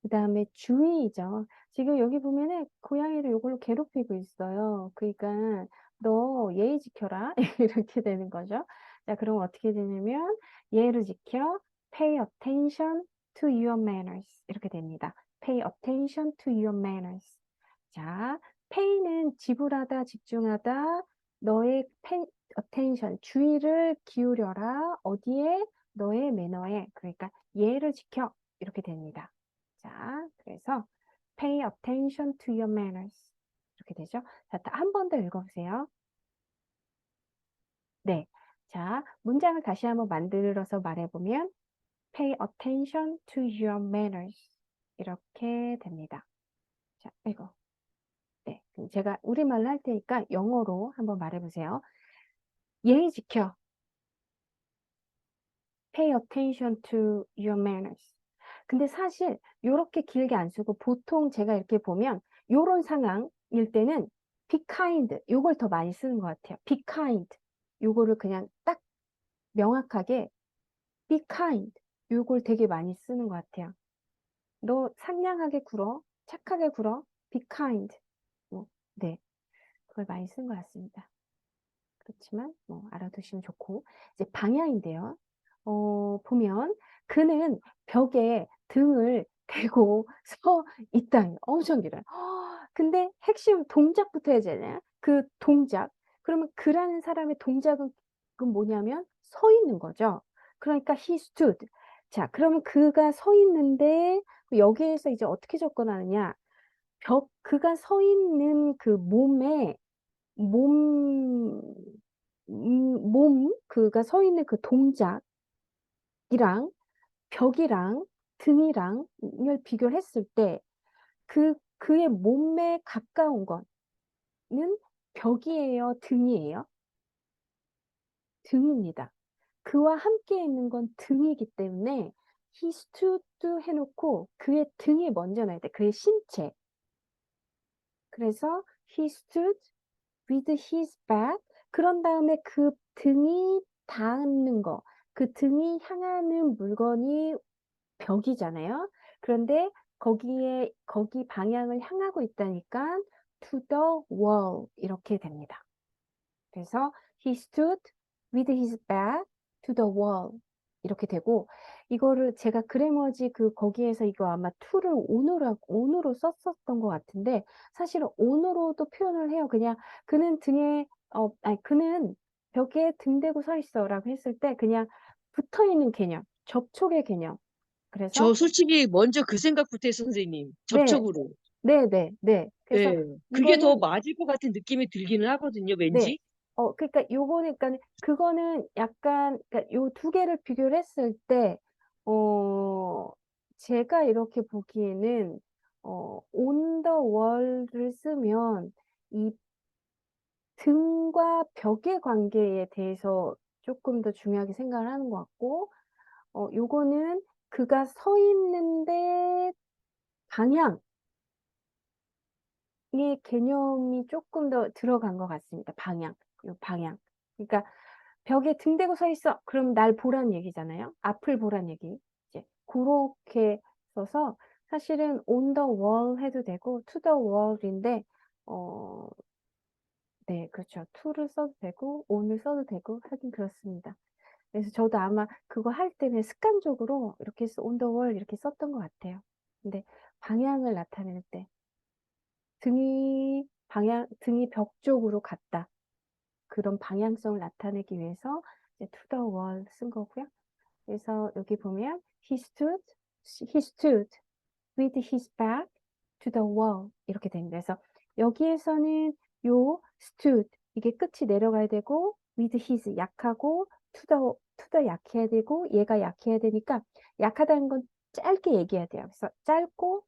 그다음에 주의죠. 지금 여기 보면은 고양이를 요걸로 괴롭히고 있어요. 그러니까 너 예의 지켜라. 이렇게 되는 거죠. 자, 그럼 어떻게 되냐면 예의를 지켜 pay attention to your manners 이렇게 됩니다. pay attention to your manners. 자, pay는 지불하다, 집중하다, 너의 attention, 주의를 기울여라. 어디에? 너의 매너에. 그러니까 예의를 지켜. 이렇게 됩니다. 자, 그래서 pay attention to your manners. 이렇게 되죠. 자, 한 번 더 읽어보세요. 네. 자, 문장을 다시 한번 만들어서 말해보면 pay attention to your manners. 이렇게 됩니다. 자, 이거. 네. 그럼 제가 우리말로 할 테니까 영어로 한번 말해보세요. 예의 지켜. pay attention to your manners. 근데 사실 이렇게 길게 안 쓰고 보통 제가 이렇게 보면 이런 상황일 때는 be kind 요걸 더 많이 쓰는 것 같아요. be kind 요거를 그냥 딱 명확하게 be kind 요걸 되게 많이 쓰는 것 같아요. 너 상냥하게 굴어, 착하게 굴어, be kind. 네, 그걸 많이 쓴 것 같습니다. 그렇지만 알아두시면 좋고 이제 방향인데요. 보면 그는 벽에 등을 대고 서 있다. 엄청 길어요. 근데 핵심 동작부터 해야 되잖아요. 그 동작. 그러면 그라는 사람의 동작은 뭐냐면 서 있는 거죠. 그러니까 he stood. 자, 그러면 그가 서 있는데 여기에서 이제 어떻게 접근하느냐? 그가 서 있는 그 그가 서 있는 그 동작이랑 벽이랑 등이랑을 비교를 했을 때 그의 몸에 가까운 거는 벽이에요, 등이에요? 등입니다. 그와 함께 있는 건 등이기 때문에 he stood 해놓고 그의 등이 먼저 나야 돼. 그의 신체. 그래서 he stood with his back. 그런 다음에 그 등이 닿는 거, 그 등이 향하는 물건이 벽이잖아요. 그런데 거기 방향을 향하고 있다니까 to the wall 이렇게 됩니다. 그래서 he stood with his back to the wall 이렇게 되고 이거를 제가 그래머지 거기에서 이거 아마 to를 on으로 썼었던 것 같은데 사실은 on으로도 표현을 해요. 그냥 그는 그는 벽에 등 대고 서 있어라고 했을 때 그냥 붙어 있는 개념, 접촉의 개념. 그래서 저 솔직히 먼저 그 생각부터 했어요, 선생님. 네, 접촉으로. 네. 그래서 네. 그게 더 이거는 맞을 것 같은 느낌이 들기는 하거든요, 네. 왠지. 그러니까 요거는, 그러니까 그거는 약간, 그러니까 요 두 개를 비교를 했을 때, 제가 이렇게 보기에는, on the wall를 쓰면 이 등과 벽의 관계에 대해서 조금 더 중요하게 생각을 하는 것 같고, 요거는 그가 서 있는데 방향, 이 개념이 조금 더 들어간 것 같습니다. 방향. 그러니까 벽에 등 대고 서 있어. 그럼 날 보란 얘기잖아요. 앞을 보란 얘기. 이제 그렇게 써서 사실은 on the wall 해도 되고 to the wall인데 네, 그렇죠. to를 써도 되고 on을 써도 되고 하긴 그렇습니다. 그래서 저도 아마 그거 할 때는 습관적으로 이렇게 해서 on the wall 이렇게 썼던 것 같아요. 근데 방향을 나타낼 때 등이 벽 쪽으로 갔다. 그런 방향성을 나타내기 위해서 이제 to the wall 쓴 거고요. 그래서 여기 보면 he stood with his back to the wall 이렇게 됩니다. 그래서 여기에서는 요 stood 이게 끝이 내려가야 되고 with his 약하고 to the 약해야 되고 얘가 약해야 되니까 약하다는 건 짧게 얘기해야 돼요. 그래서 짧고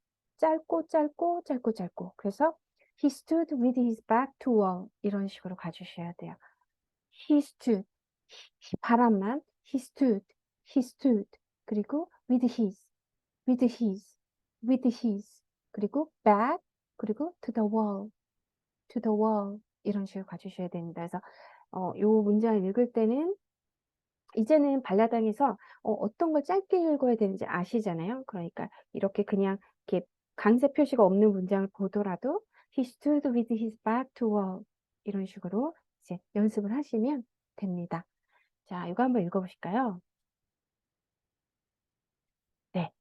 그래서 he stood with his back to wall 이런 식으로 가주셔야 돼요. he stood 바람만 he stood 그리고 with his 그리고 back 그리고 to the wall 이런 식으로 가주셔야 됩니다. 그래서 요 문장을 읽을 때는 이제는 발라당에서 어떤 걸 짧게 읽어야 되는지 아시잖아요. 그러니까 이렇게 그냥 이렇게 강세 표시가 없는 문장을 보더라도 he stood with his back to wall 이런 식으로 이제 연습을 하시면 됩니다. 자, 이거 한번 읽어보실까요? 네.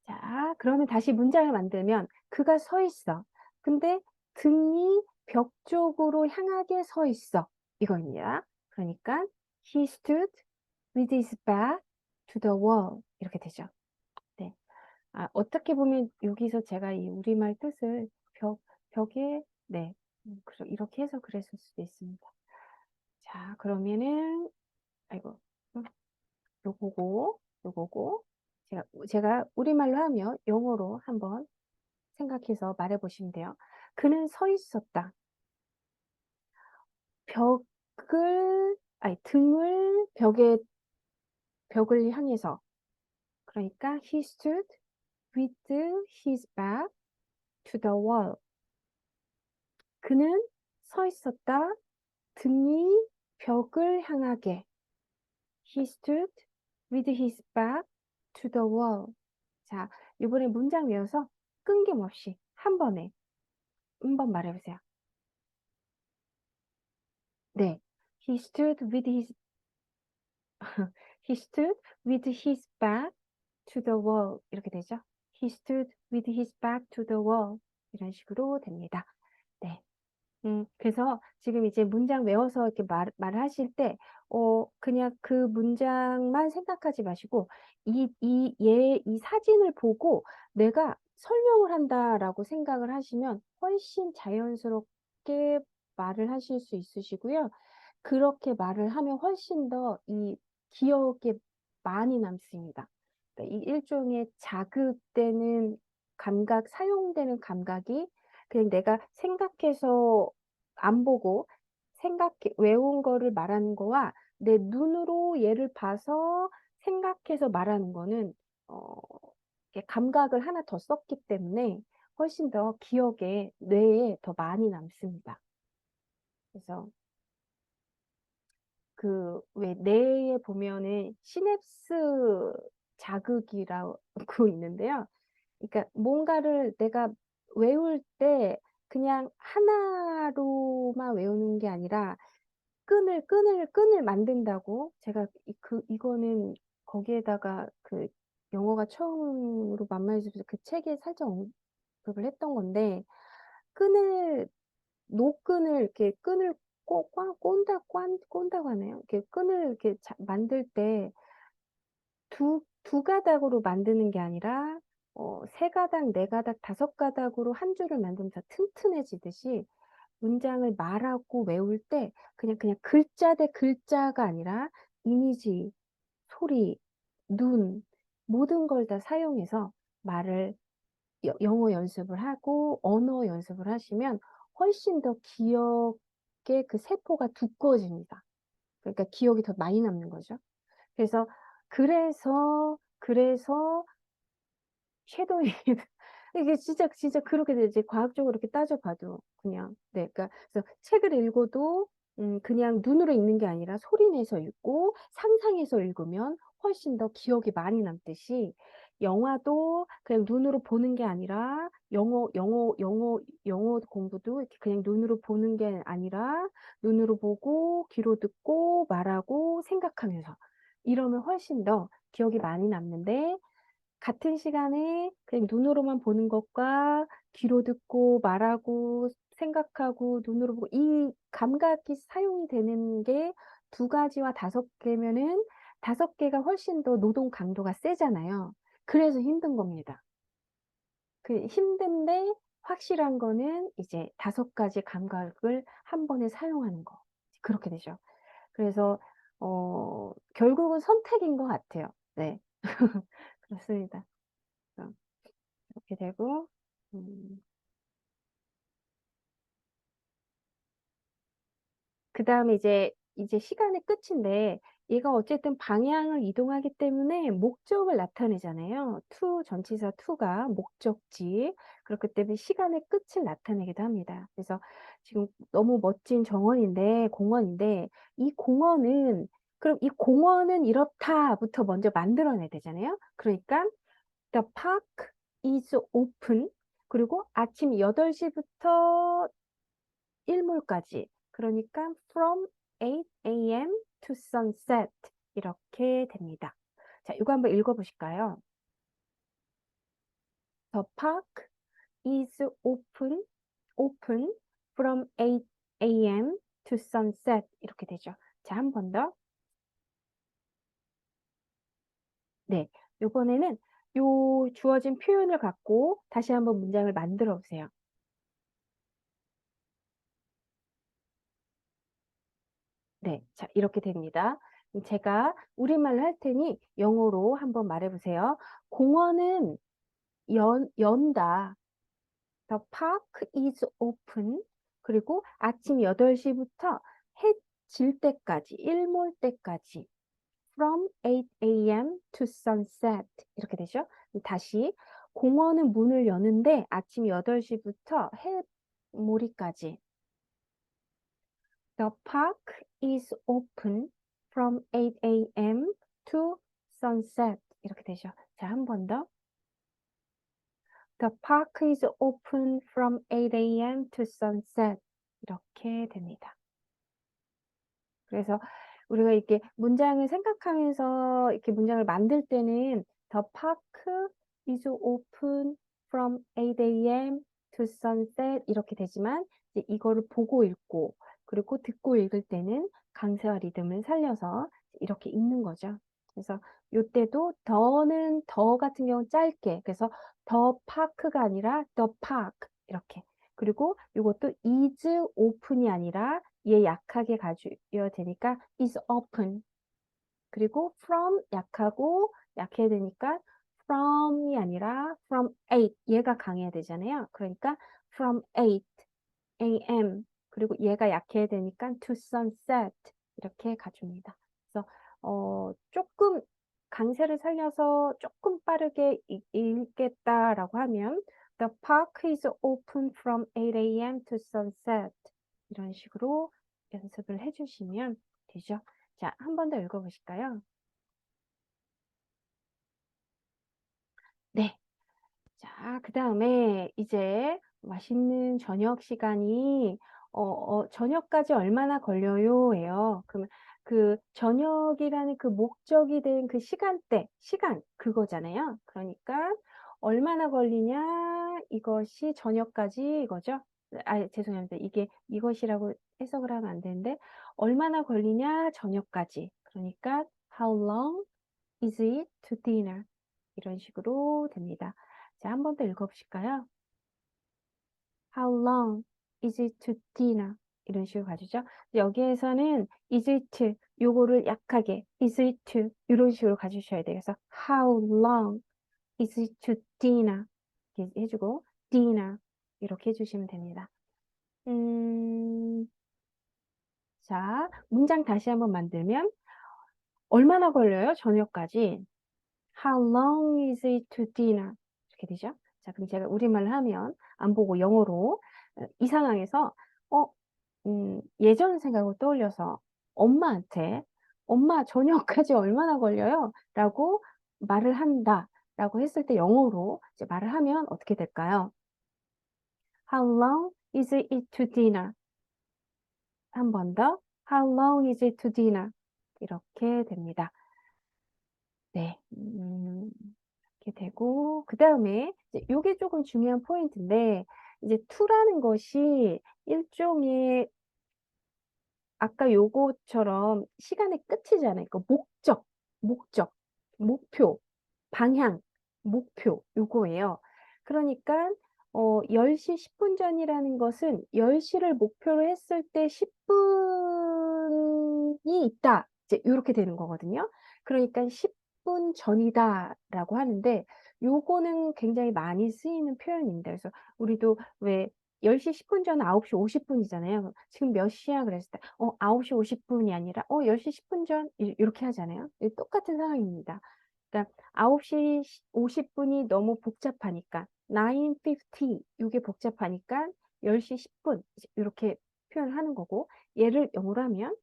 자, 그러면 다시 문장을 만들면 그가 서 있어. 근데 등이 벽 쪽으로 향하게 서 있어. 이거입니다. 그러니까 he stood with his back to the wall. 이렇게 되죠. 네. 아, 어떻게 보면 여기서 제가 이 우리말 뜻을 벽에, 네. 이렇게 해서 그랬을 수도 있습니다. 자, 그러면은, 아이고, 요거고, 제가 우리말로 하면 영어로 한번 생각해서 말해 보시면 돼요. 그는 서 있었다. 등을 벽을 향해서. 그러니까 he stood with his back to the wall. 그는 서 있었다. 등이 벽을 향하게. He stood with his back to the wall. 자, 이번에 문장 외워서 끊김없이 한 번에 한번 말해보세요. 네. He stood with his He stood with his back to the wall. 이렇게 되죠. He stood with his back to the wall. 이런 식으로 됩니다. 네. 그래서 지금 이제 문장 외워서 이렇게 말하실 때, 그냥 그 문장만 생각하지 마시고, 이 사진을 보고 내가 설명을 한다라고 생각을 하시면 훨씬 자연스럽게 말을 하실 수 있으시고요. 그렇게 말을 하면 훨씬 더 이 기억에 많이 남습니다. 그러니까 이 일종의 자극되는 감각, 사용되는 감각이 그냥 내가 생각해서 안 보고 외운 거를 말하는 거와 내 눈으로 얘를 봐서 생각해서 말하는 거는 이렇게 감각을 하나 더 썼기 때문에 훨씬 더 기억에, 뇌에 더 많이 남습니다. 그래서 왜 뇌에 보면은 시냅스 자극이라고 있는데요. 그러니까 뭔가를 내가 외울 때 그냥 하나로만 외우는 게 아니라 끈을 만든다고 제가 이거는 거기에다가 영어가 처음으로 만만해져서 그 책에 살짝 언급을 했던 건데 끈을 노끈을 이렇게 끈을 꼰다고 하나요? 이렇게 끈을 이렇게 만들 때 두 가닥으로 만드는 게 아니라 세 가닥, 네 가닥, 다섯 가닥으로 한 줄을 만들면서 튼튼해지듯이 문장을 말하고 외울 때 그냥 글자 대 글자가 아니라 이미지, 소리, 눈 모든 걸 다 사용해서 말을 영어 연습을 하고 언어 연습을 하시면 훨씬 더 기억의 그 세포가 두꺼워집니다. 그러니까 기억이 더 많이 남는 거죠. 그래서 섀도잉 이게 진짜 그렇게 되지. 과학적으로 이렇게 따져봐도 그냥 그러니까 그래서 책을 읽어도 그냥 눈으로 읽는 게 아니라 소리 내서 읽고 상상해서 읽으면 훨씬 더 기억이 많이 남듯이 영화도 그냥 눈으로 보는 게 아니라 영어 공부도 이렇게 그냥 눈으로 보는 게 아니라 눈으로 보고 귀로 듣고 말하고 생각하면서 이러면 훨씬 더 기억이 많이 남는데 같은 시간에 그냥 눈으로만 보는 것과 귀로 듣고 말하고 생각하고 눈으로 보고 이 감각이 사용이 되는 게 두 가지와 다섯 개면은 다섯 개가 훨씬 더 노동 강도가 세잖아요. 그래서 힘든 겁니다. 힘든데 확실한 거는 이제 다섯 가지 감각을 한 번에 사용하는 거. 그렇게 되죠. 그래서 결국은 선택인 것 같아요. 네. 그렇습니다. 이렇게 되고, 그 다음에 이제 시간의 끝인데, 얘가 어쨌든 방향을 이동하기 때문에 목적을 나타내잖아요. 전치사 to가 목적지. 그렇기 때문에 시간의 끝을 나타내기도 합니다. 그래서 지금 너무 멋진 공원인데, 그럼 이 공원은 이렇다부터 먼저 만들어내야 되잖아요. 그러니까, the park is open. 그리고 아침 8시부터 일몰까지. 그러니까 from 8 a.m. to sunset 이렇게 됩니다. 자, 이거 한번 읽어보실까요? The park is open from 8 a.m. to sunset 이렇게 되죠. 자, 한 번 더. 네, 이번에는 요 주어진 표현을 갖고 다시 한번 문장을 만들어 보세요. 네, 자, 이렇게 됩니다. 제가 우리말로 할 테니 영어로 한번 말해 보세요. 공원은 연다. The park is open. 그리고 아침 8시부터 해 질 때까지, 일몰 때까지. From 8 a.m. to sunset. 이렇게 되죠. 다시 공원은 문을 여는데 아침 8시부터 해몰이까지. The park is open from 8 a.m. to sunset. 이렇게 되죠. 자, 한 번 더. The park is open from 8 a.m. to sunset. 이렇게 됩니다. 그래서 우리가 이렇게 문장을 생각하면서 이렇게 문장을 만들 때는 The park is open from 8 a.m. to sunset 이렇게 되지만 이제 이거를 보고 읽고 그리고 듣고 읽을 때는 강세와 리듬을 살려서 이렇게 읽는 거죠. 그래서 이때도 더는 더 같은 경우는 짧게 그래서 the park가 아니라 the park 이렇게 그리고 이것도 is open이 아니라 얘 약하게 가져야 되니까 is open. 그리고 from 약하고 약해야 되니까 from이 아니라 from 8 얘가 강해야 되잖아요. 그러니까 from 8 a.m. 그리고 얘가 약해야 되니까 to sunset 이렇게 가줍니다. 그래서 조금 강세를 살려서 조금 빠르게 읽겠다라고 하면 The park is open from 8 a.m. to sunset 이런 식으로 연습을 해주시면 되죠. 자, 한 번 더 읽어보실까요? 네. 자, 그 다음에 이제 맛있는 저녁 시간이 저녁까지 얼마나 걸려요? 예요. 그러면 그 저녁이라는 그 목적이 된 그 시간대, 시간 그거잖아요. 그러니까 얼마나 걸리냐 이것이 저녁까지 이거죠. 아, 죄송합니다. 이게 이것이라고 해석을 하면 안 되는데 얼마나 걸리냐 저녁까지. 그러니까 how long is it to dinner? 이런 식으로 됩니다. 자, 한 번 더 읽어보실까요? How long is it to dinner? 이런 식으로 가주죠. 여기에서는 is it 요거를 약하게 is it to 이런 식으로 가주셔야 돼요. 그래서 how long is it to dinner? 이렇게 해주고 dinner 이렇게 해주시면 됩니다. 자, 문장 다시 한번 만들면 얼마나 걸려요? 저녁까지. How long is it to dinner? 이렇게 되죠. 자, 그럼 제가 우리말로 하면 안 보고 영어로 이 상황에서 예전 생각을 떠올려서 엄마한테 엄마 저녁까지 얼마나 걸려요? 라고 말을 한다 라고 했을 때 영어로 이제 말을 하면 어떻게 될까요? How long is it to dinner? 한 번 더 How long is it to dinner? 이렇게 됩니다. 네, 이렇게 되고 그 다음에 이게 조금 중요한 포인트인데 이제 to라는 것이 일종의 아까 요거처럼 시간의 끝이잖아요. 그 목적, 목표, 방향, 목표 요거예요. 그러니까 10시 10분 전이라는 것은 10시를 목표로 했을 때 10분이 있다. 이제 이렇게 되는 거거든요. 그러니까 10분 전이다라고 하는데 요거는 굉장히 많이 쓰이는 표현입니다. 그래서 우리도 왜 10시 10분 전 9시 50분이잖아요. 지금 몇 시야? 그랬을 때 9시 50분이 아니라 10시 10분 전 이렇게 하잖아요. 똑같은 상황입니다. 그러니까 9시 50분이 너무 복잡하니까 9:50 이게 복잡하니까 10시 10분 이렇게 표현하는 거고 얘를 영어로 하면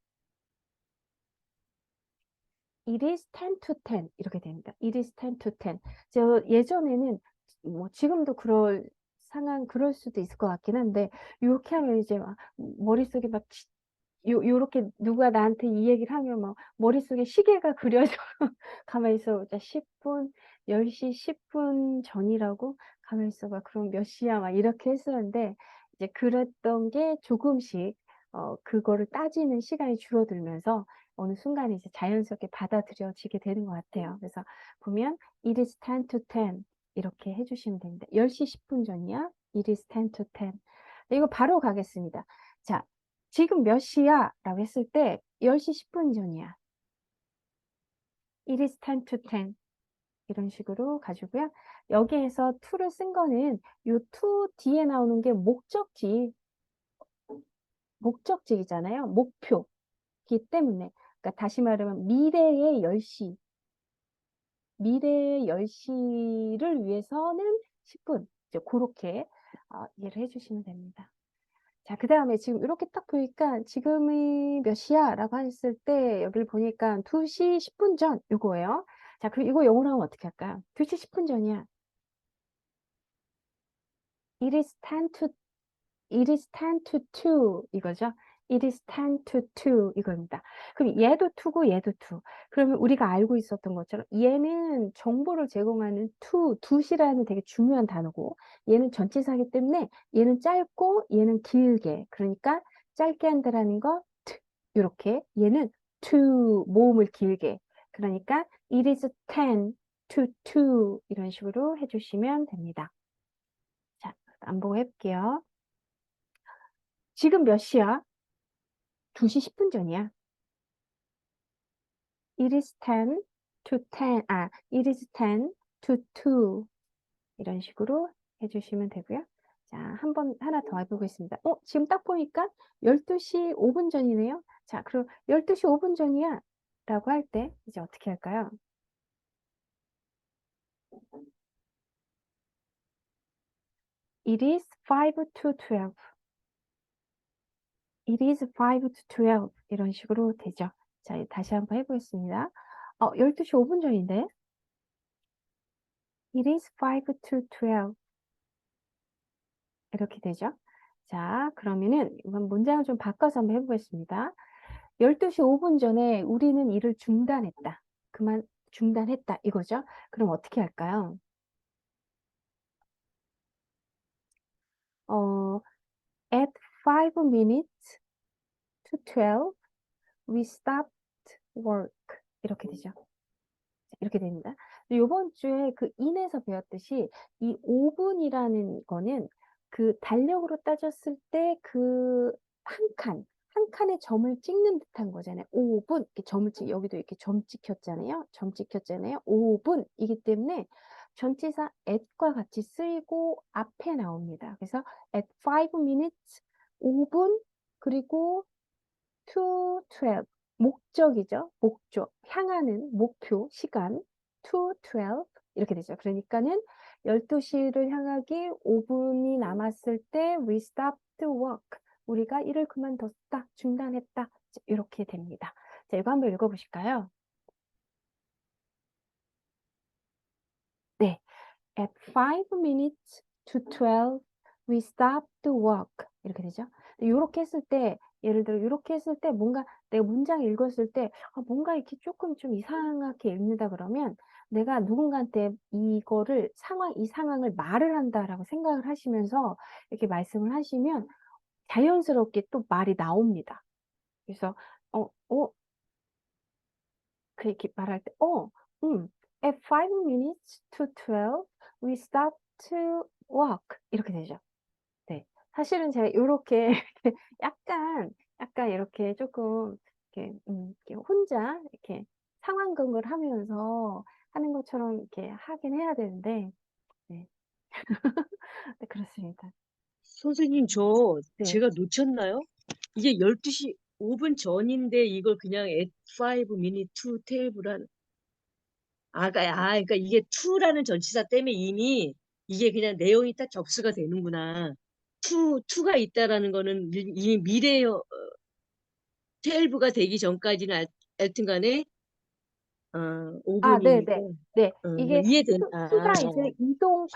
It is 10 to 10 이렇게 됩니다. It is 10 to 10. 저 예전에는 뭐 지금도 그럴 상황 그럴 수도 있을 것 같긴 한데 이렇게 하면 이제 막 머릿속에 막 요렇게 누가 나한테 이 얘기를 하면 막 머릿속에 시계가 그려져. 가만히 있어 보자. 10분, 10시 10분 전이라고? 가만히 있어 봐. 그럼 몇 시야? 막 이렇게 했었는데 이제 그랬던 게 조금씩 그거를 따지는 시간이 줄어들면서 어느 순간에 이제 자연스럽게 받아들여지게 되는 것 같아요. 그래서 보면 it is 10 to 10 이렇게 해주시면 됩니다. 10시 10분 전이야? it is 10 to 10. 이거 바로 가겠습니다. 자, 지금 몇 시야? 라고 했을 때 10시 10분 전이야. It is 10 to 10. 이런 식으로 가지고요. 여기에서 to를 쓴 거는 요 to 뒤에 나오는 게 목적지이잖아요. 목표이기 때문에. 그러니까 다시 말하면 미래의 10시, 미래의 10시를 위해서는 10분. 이제 그렇게 이해를 해주시면 됩니다. 자, 그 다음에 지금 이렇게 딱 보니까 지금이 몇 시야? 라고 했을 때 여기를 보니까 2시 10분 전 이거예요. 자, 그럼 이거 영어로 하면 어떻게 할까요? 2시 10분 전이야. It is 10 to It is 10 to 2 이거죠. It is 10 to 2 이겁니다. 그럼 얘도 2고 얘도 2. 그러면 우리가 알고 있었던 것처럼 얘는 정보를 제공하는 2시라는 되게 중요한 단어고 얘는 전치사이기 때문에 얘는 짧고 얘는 길게. 그러니까 짧게 한다라는 거 이렇게 얘는 to 모음을 길게. 그러니까 it is 10 to 2 이런 식으로 해주시면 됩니다. 자, 안보고 해볼게요. 지금 몇 시야? 2시 10분 전이야. It is 10 to 10. It is 10 to 2. 이런 식으로 해주시면 되고요. 자, 하나 더 해보겠습니다. 지금 딱 보니까 12시 5분 전이네요. 자, 그럼 12시 5분 전이야. 라고 할 때 이제 어떻게 할까요? It is 5 to 12. It is 5 to 12. 이런 식으로 되죠. 자, 다시 한번 해보겠습니다. 12시 5분 전인데. It is 5 to 12. 이렇게 되죠. 자, 그러면은 이건 문장을 좀 바꿔서 한번 해보겠습니다. 12시 5분 전에 우리는 일을 중단했다. 중단했다. 이거죠. 그럼 어떻게 할까요? At 5 minutes to 12, we stopped work. 이렇게 되죠. 이렇게 됩니다. 이번 주에 그 인에서 배웠듯이 이 5분이라는 거는 그 달력으로 따졌을 때 그 한 칸에 점을 찍는 듯한 거잖아요. 5분 이렇게 여기도 이렇게 점 찍혔잖아요. 5분이기 때문에 전치사 at과 같이 쓰이고 앞에 나옵니다. 그래서 at 5 minutes 5분 그리고 to 12 목적이죠. 향하는 목표 시간 to 12 이렇게 되죠. 그러니까는 12시를 향하기 5분이 남았을 때 we stopped work. 우리가 일을 그만뒀다, 중단했다. 이렇게 됩니다. 자, 이거 한번 읽어보실까요? 네. At 5 minutes to 12, we stopped work. 이렇게 되죠. 이렇게 했을 때, 예를 들어 이렇게 했을 때 뭔가 내가 문장 읽었을 때 뭔가 이렇게 조금 좀 이상하게 읽는다 그러면 내가 누군가한테 이 상황을 말을 한다라고 생각을 하시면서 이렇게 말씀을 하시면 자연스럽게 또 말이 나옵니다. 그래서 그렇게 말할 때 at 5 minutes to 12 we stop to walk 이렇게 되죠. 네. 사실은 제가 요렇게 약간 이렇게 조금 이렇게 혼자 이렇게 상황극을 하면서 하는 것처럼 이렇게 하긴 해야 되는데 네. 네, 그렇습니다. 선생님, 네. 제가 놓쳤나요? 이게 12시 5분 전인데 이걸 그냥 at 5 minute to 12란 그러니까 이게 to라는 전치사 때문에 이미 이게 그냥 내용이 딱 접수가 되는구나. to가 있다라는 거는 이미 미래 12가 되기 전까지는 하여튼 간에 아, 네, 5분이니까. 네. 네. 이게 이해된, T가 이제 이동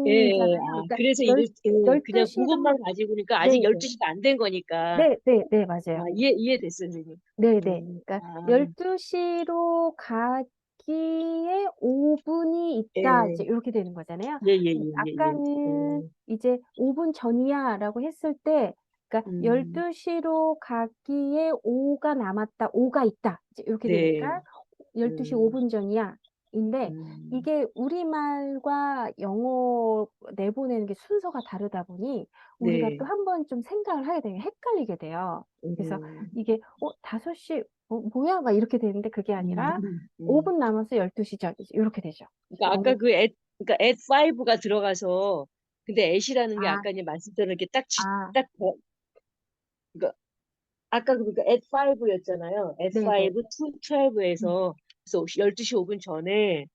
예, 예. 방향이잖아요. 그러니까 그래서 그냥 12시로 그것만 가지고 그러니까 아직 네, 네. 12시가 안 된 거니까. 네, 네, 네, 맞아요. 이해됐어요, 선생님. 네, 네. 그러니까 아, 12시로 가기에 5분이 있다. 이제 예, 이렇게 되는 거잖아요. 예, 예, 예, 예, 예. 아까는 이제 5분 전이야라고 했을 때, 그러니까 음, 12시로 가기에 5가 남았다, 5가 있다. 이제 이렇게 네. 되니까 12시 음, 5분 전이야. 인데 음, 이게 우리말과 영어 내보내는 게 순서가 다르다 보니 우리가 또 네. 한 번 좀 생각을 하게 되면 헷갈리게 돼요. 그래서 이게 5시 뭐야? 막 이렇게 되는데 그게 아니라 음, 음. 5분 남아서 12시 전 이렇게 되죠. 그러니까 아까 영어 그러니까 at 5가 들어가서 근데 at이라는 게 아, 아까 이제 말씀대로 이렇게 아, 그러니까 아까 그러니까 at 5였잖아요. at 네, 네. 5 to 음. 12에서 그래서 12시 5분 전에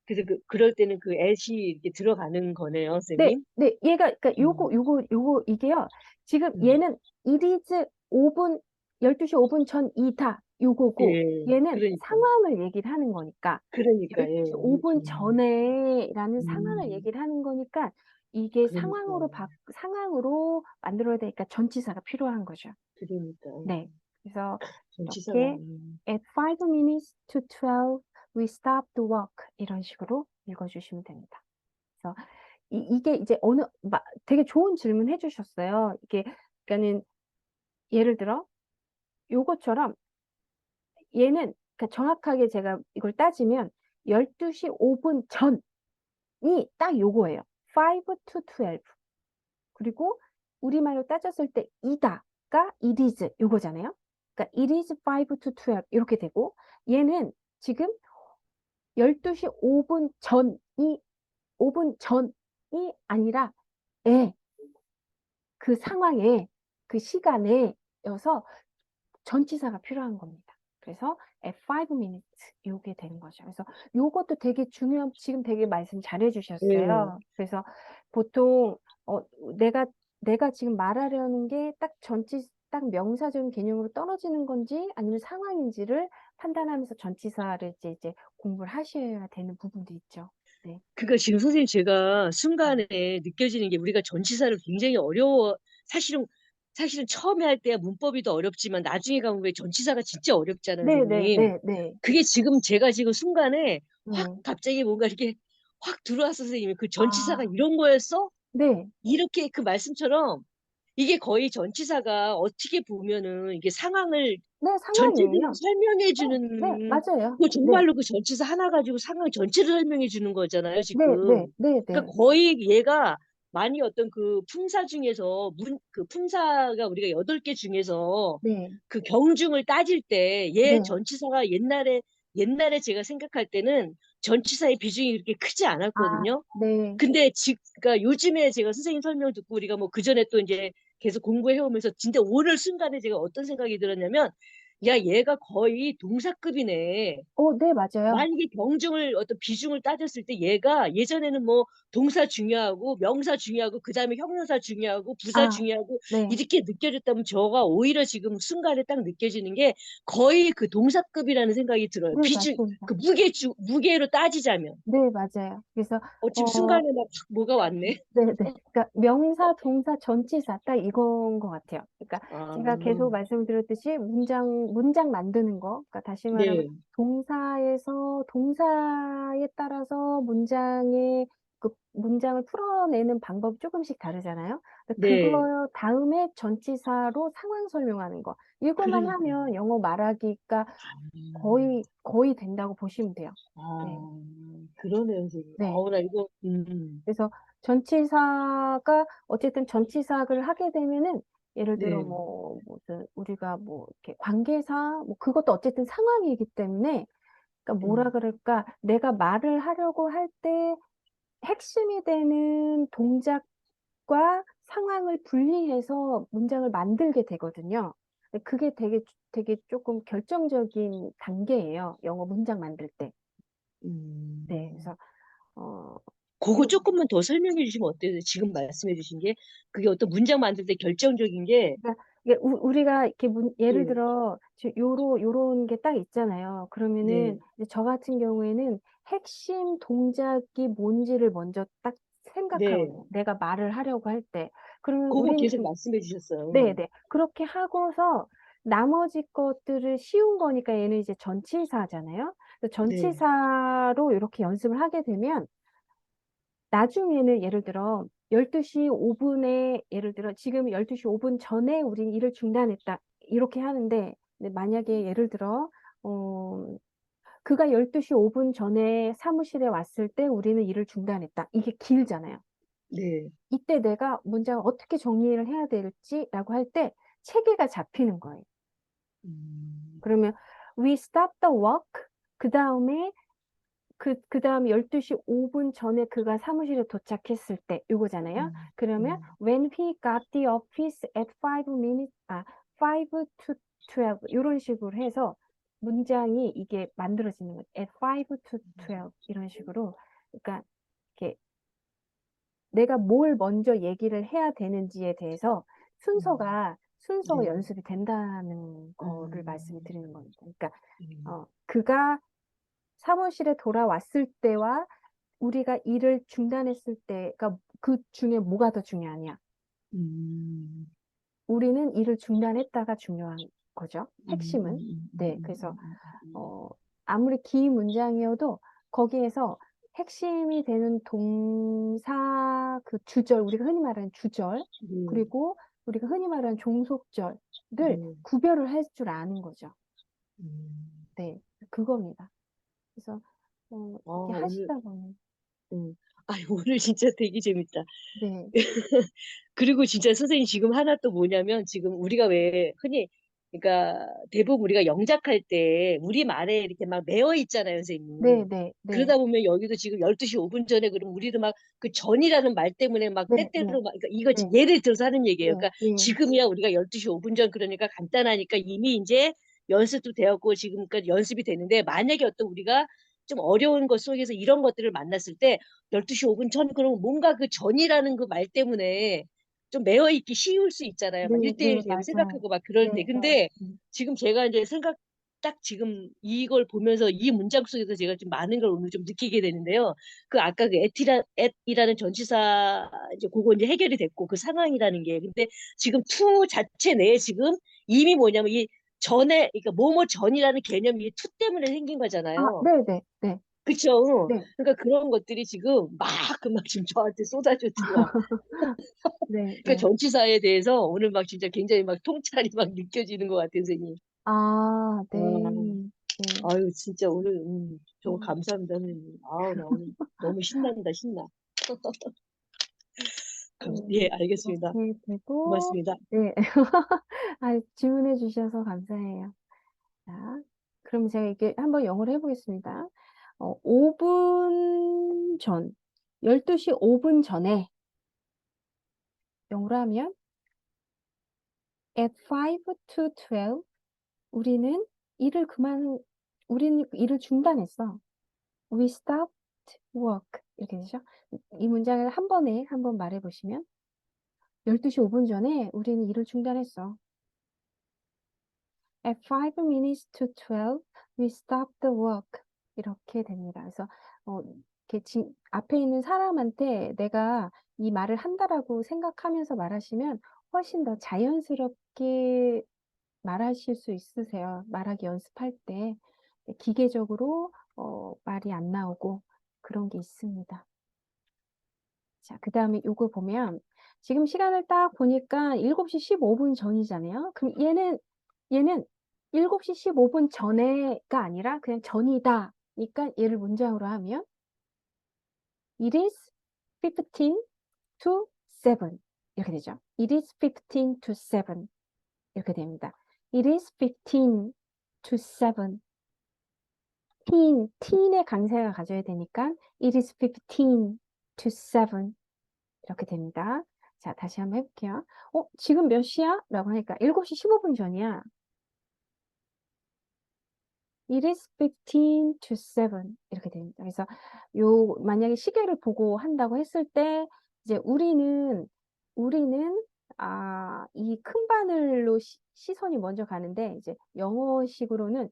그래서 그럴 때는 그 at이 이렇게 들어가는 거네요, 네, 선생님. 네. 얘가 그러니까 음, 이게요. 지금 음. 얘는 it is 5분 12시 5분 전이다. 요거고 예, 얘는 그러니까 상황을 얘기를 하는 거니까 예, 12시 5분 전에라는 상황을 음, 얘기를 하는 거니까 이게 그러니까 상황으로 만들어야 되니까 전치사가 필요한 거죠. 그러니까 네. 그래서 전치사가 이렇게 at 5 minutes to 12 we stop the walk 이런 식으로 읽어주시면 됩니다. 그래서 이게 이제 되게 좋은 질문 해주셨어요. 이게 그러니까는 예를 들어 요것처럼 얘는 그러니까 정확하게 제가 이걸 따지면 12시 5분 전이 딱 요거예요. 5 to 12. 그리고 우리말로 따졌을 때 이다가 it is 요거잖아요. 그러니까 it is 5 to 12 이렇게 되고 얘는 지금 12시 5분 전이 아니라 그 상황에 그 시간에여서 전치사가 필요한 겁니다. 그래서 at 5 minutes 요게 되는 거죠. 그래서 요것도 되게 지금 되게 말씀 잘 예, 해주셨어요. 그래서 보통 어, 내가 내가 지금 말하려는 게 딱 명사적인 개념으로 떨어지는 건지 아니면 상황인지를 판단하면서 전치사를 이제 공부를 하셔야 되는 부분도 있죠. 네. 그러니까 지금 선생님 제가 순간에 느껴지는 게 우리가 전치사를 굉장히 사실은 처음에 할 때야 문법이 더 어렵지만 나중에 가면 왜 전치사가 진짜 어렵잖아요, 네, 네, 선생님. 네, 네. 그게 제가 지금 순간에 확 네. 갑자기 뭔가 이렇게 확 들어왔어, 선생님. 그 전치사가 아, 이런 거였어? 네. 이렇게 그 말씀처럼 이게 거의 전치사가 어떻게 보면은 이게 상황을 네, 전체적으로 상황이에요. 설명해 네, 네, 주는 맞아요. 그 네, 정말로 그 전치사 하나 가지고 상황 전체를 설명해 주는 거잖아요, 네, 네, 지금. 네, 그러니까 네, 거의 얘가 많이 어떤 그 품사 중에서 그 품사가 우리가 8개 중에서 네, 그 경중을 따질 때 얘 네. 전치사가 옛날에 제가 생각할 때는 전치사의 비중이 그렇게 크지 아, 않았거든요. 네. 근데 그러니까 요즘에 제가 선생님 설명 듣고 우리가 뭐 그전에 또 이제 계속 공부해 오면서 진짜 오늘 순간에 제가 어떤 생각이 들었냐면 야 얘가 거의 동사급이네. 네, 맞아요. 만약에 경중을 어떤 비중을 따졌을 때 얘가 예전에는 뭐 동사 중요하고 명사 중요하고 그다음에 형용사 중요하고 부사 아, 중요하고 네, 이렇게 느껴졌다면 저가 오히려 지금 순간에 딱 느껴지는 게 거의 그 동사급이라는 생각이 들어요. 네, 비중 맞습니다. 그 무게로 따지자면 네, 맞아요. 그래서, 지금 순간에 막 뭐가 왔네. 네, 네. 그러니까 명사, 동사, 전치사 딱 이건 것 같아요. 그러니까 제가 계속 아, 말씀드렸듯이 문장 만드는 거. 그러니까 다시 말하면 네, 동사에 따라서 그 문장을 풀어내는 방법이 조금씩 다르잖아요. 근데 네, 그거 다음에 전치사로 상황 설명하는 거. 이거만 그러니까. 하면 영어 말하기가 거의 된다고 보시면 돼요. 네. 그러네요, 선생님. 네. 나 이거, 그래서 어쨌든 전치사를 하게 되면은 예를 들어 네, 뭐 무슨 우리가 뭐 이렇게 관계사 뭐 그것도 어쨌든 상황이기 때문에 그러니까 뭐라 음, 그럴까 내가 말을 하려고 할 때 핵심이 되는 동작과 상황을 분리해서 문장을 만들게 되거든요. 근데 그게 되게 조금 결정적인 단계예요. 영어 문장 만들 때. 네, 음. 그래서 어, 그거 요, 조금만 더 설명해 주시면 어때요? 지금 말씀해 주신 게, 그게 어떤 문장 만들 때 결정적인 게, 이게 우리가 이렇게 예를 네, 들어 요런 게 딱 있잖아요. 그러면은 네, 이제 저 같은 경우에는 핵심 동작이 뭔지를 먼저 딱 네. 생각하거든요. 내가 말을 하려고 할 때. 그러면 그거 우린 계속 말씀해 주셨어요. 네네. 그렇게 하고서 나머지 것들을 쉬운 거니까 얘는 이제 전치사잖아요. 그래서 네, 전치사로 이렇게 연습을 하게 되면 나중에는 예를 들어 12시 5분에 예를 들어 지금 12시 5분 전에 우린 일을 중단했다. 이렇게 하는데 근데 만약에 예를 들어 어 그가 12시 5분 전에 사무실에 왔을 때 우리는 일을 중단했다. 이게 길잖아요. 네. 이때 내가 문장을 어떻게 정리를 해야 될지라고 할 때 체계가 잡히는 거예요. 음, 그러면 we stop the work. 그다음에 그다음에 12시 5분 전에 그가 사무실에 도착했을 때 이거잖아요. 그러면 when he got the office at 5 to 12 이런 식으로 해서 문장이 이게 만들어지는 거예요. at 5 to 12 이런 식으로. 그러니까 이렇게 내가 뭘 먼저 얘기를 해야 되는지에 대해서 순서가 네. 연습이 된다는 거를 말씀을 음, 드리는 겁니다. 그러니까 음, 그가 사무실에 돌아왔을 때와 우리가 일을 중단했을 때가 그 중에 뭐가 더 중요하냐? 음, 우리는 일을 중단했다가 중요한 거죠. 음, 핵심은. 음, 네, 그래서 음. 어, 아무리 긴 문장이어도 거기에서 핵심이 되는 동사 그 주절, 우리가 흔히 말하는 주절, 네, 그리고 우리가 흔히 말하는 종속절을 네. 구별을 할 줄 아는 거죠. 음. 네, 그겁니다. 그래서 이렇게 오늘, 하시다 보면 오늘 진짜 되게 재밌다. 네, 그리고 진짜 선생님 지금 하나 또 뭐냐면 지금 우리가 왜 흔히 그러니까 대부분 우리가 영작할 때 우리 말에 이렇게 막 매어 있잖아요, 네, 선생님. 네, 네, 그러다 보면 여기도 지금 12시 5분 전에 그럼 우리도 막 그 전이라는 말 때문에 막 네, 네, 때때로 막 그러니까 이거 네, 예를 들어서 하는 얘기예요. 네, 그러니까 네, 지금이야 우리가 12시 5분 전 그러니까 간단하니까 이미 이제 연습도 되었고 지금까지 연습이 되는데 만약에 어떤 우리가 좀 어려운 것 속에서 이런 것들을 만났을 때 12시 5분 전 그러면 뭔가 그 전이라는 그 말 때문에 좀 매어 있기 쉬울 수 있잖아요. 네, 막 네, 1대1 대우 맞아요. 생각하고 막 네, 그러는데. 네, 근데 지금 제가 이제 딱 지금 이걸 보면서 이 문장 속에서 제가 좀 많은 걸 오늘 좀 느끼게 되는데요. 그 아까 그 at이라는 전치사 이제 그거 이제 해결이 됐고 그 상황이라는 게. 근데 지금 to 자체 내에 지금 이미 뭐냐면 이 전에 그러니까 뭐뭐 전이라는 개념이 to 때문에 생긴 아, 거잖아요. 네, 네, 네, 그쵸? 네, 그러니까 그런 것들이 지금 막 금방 지금 저한테 쏟아져 들어와. 네, 그러니까 네. 전치사에 대해서 오늘 막 진짜 굉장히 막 통찰이 막 느껴지는 것 같아요, 선생님. 아, 네, 아, 네. 아유, 진짜 오늘, 정말 음, 감사합니다, 선생님. 아우, 나 오늘 너무 신난다, 신나. 예, 알겠습니다. 이렇게 되고, 고맙습니다. 네. 아, 질문해 주셔서 감사해요. 자, 그럼 제가 이게 한번 영어로 해보겠습니다. 5분 전, 12시 5분 전에 영어로 하면 at 5 to 12 우리는 우리는 일을 중단했어. We stopped work. 이렇게 되죠. 이 문장을 한 번에 한번 말해 보시면 12시 5분 전에 우리는 일을 중단했어. At 5 minutes to 12, we stopped the work. 이렇게 됩니다. 그래서 이렇게 앞에 있는 사람한테 내가 이 말을 한다라고 생각하면서 말하시면 훨씬 더 자연스럽게 말하실 수 있으세요. 말하기 연습할 때 기계적으로 말이 안 나오고 그런 게 있습니다. 자, 그 다음에 요거 보면 지금 시간을 딱 보니까 7시 15분 전이잖아요. 그럼 얘는 7시 15분 전에가 아니라 그냥 전이다. 그러니까 얘를 문장으로 하면 It is 15 to 7 이렇게 되죠. It is 15 to 7 이렇게 됩니다. It is 15 to 7 teen의 강세가 가져야 되니까 it is 15 to 7 이렇게 됩니다. 자, 다시 한번 해볼게요. 지금 몇 시야? 라고 하니까 7시 15분 전이야. It is 15 to 7 이렇게 됩니다. 그래서 만약에 시계를 보고 한다고 했을 때 이제 우리는 이 큰 바늘로 시선이 먼저 가는데 이제 영어식으로는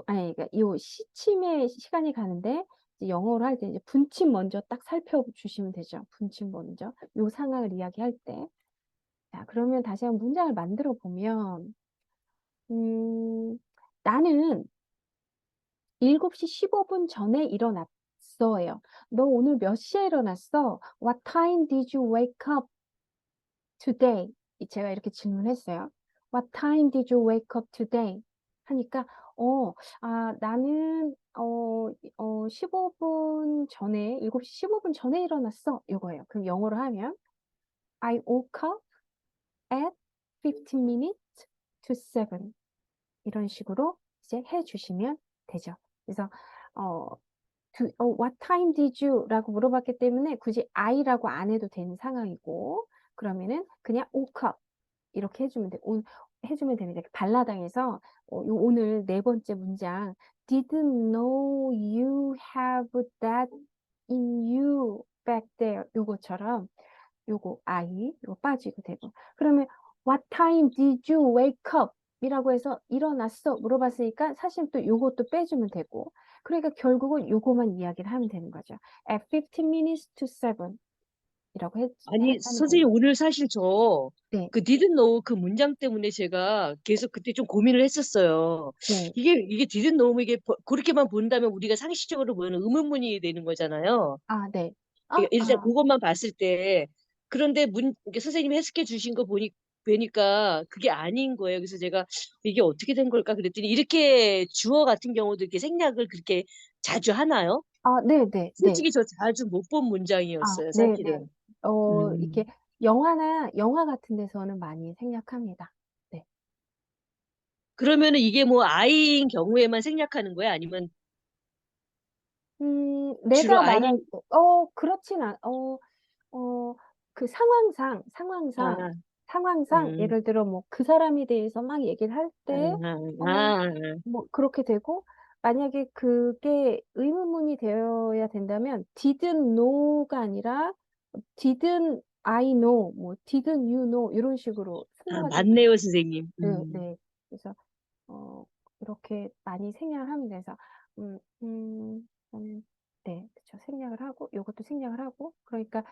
그러니까 요 시침에 시간이 가는데 이제 영어로 할 때 이제 분침 먼저 딱 살펴주시면 되죠. 분침 먼저. 요 상황을 이야기할 때. 자, 그러면 다시 한번 문장을 만들어 보면, 나는 7시 15분 전에 일어났어요. 너 오늘 몇 시에 일어났어? What time did you wake up today? 제가 이렇게 질문했어요. What time did you wake up today? 하니까, 나는, 15분 전에, 7시 15분 전에 일어났어. 이거예요. 그럼 영어로 하면, I woke up at 15 minutes to 7. 이런 식으로 이제 해주시면 되죠. 그래서, 어, what time did you? 라고 물어봤기 때문에 굳이 I라고 안 해도 되는 상황이고, 그러면은 그냥 woke up. 이렇게 해주면 됩니다. 발라당에서 오늘 네 번째 문장 didn't know you have that in you back there 요거처럼 요거 요거 빠지고 되고 그러면 what time did you wake up 이라고 해서 일어났어 물어봤으니까 사실 또 요것도 빼주면 되고 그러니까 결국은 요거만 이야기를 하면 되는 거죠. At 15 minutes to 7 이라고 아니, 하면 선생님, 됩니다. 오늘 사실 네, 그 didn't know 그 문장 때문에 제가 계속 그때 좀 고민을 했었어요. 네. 이게 didn't know, 이게 그렇게만 본다면 우리가 상식적으로 보는 의문문이 되는 거잖아요. 네. 일단 그것만 봤을 때. 그런데 이게 선생님이 해석해 주신 거 보니까 그게 아닌 거예요. 그래서 제가 이게 어떻게 된 걸까 그랬더니 이렇게 주어 같은 경우도 이렇게 생략을 그렇게 자주 하나요? 네, 네, 네. 솔직히 저 자주 못 본 문장이었어요, 네, 네. 사실은. 이렇게 음. 영화 같은 데서는 많이 생략합니다. 네. 그러면은 이게 뭐 아이인 경우에만 생략하는 거야? 아니면 주로 내가 말할 아이, 때, 그렇진 그 상황상, 아, 음, 예를 들어 뭐 그 사람에 대해서 막 얘기를 할 아, 때, 어, 아, 뭐 그렇게 되고, 만약에 그게 의문문이 되어야 된다면, didn't know가 아니라, didn't I know, 뭐, didn't you know, 이런 식으로 순서가 좀 맞네요, 선생님. 네, 네. 그래서, 어, 이렇게 많이 생략을 하면 돼서, 음, 음, 네, 그쵸. 생략을 하고, 요것도 생략을 하고, 그러니까,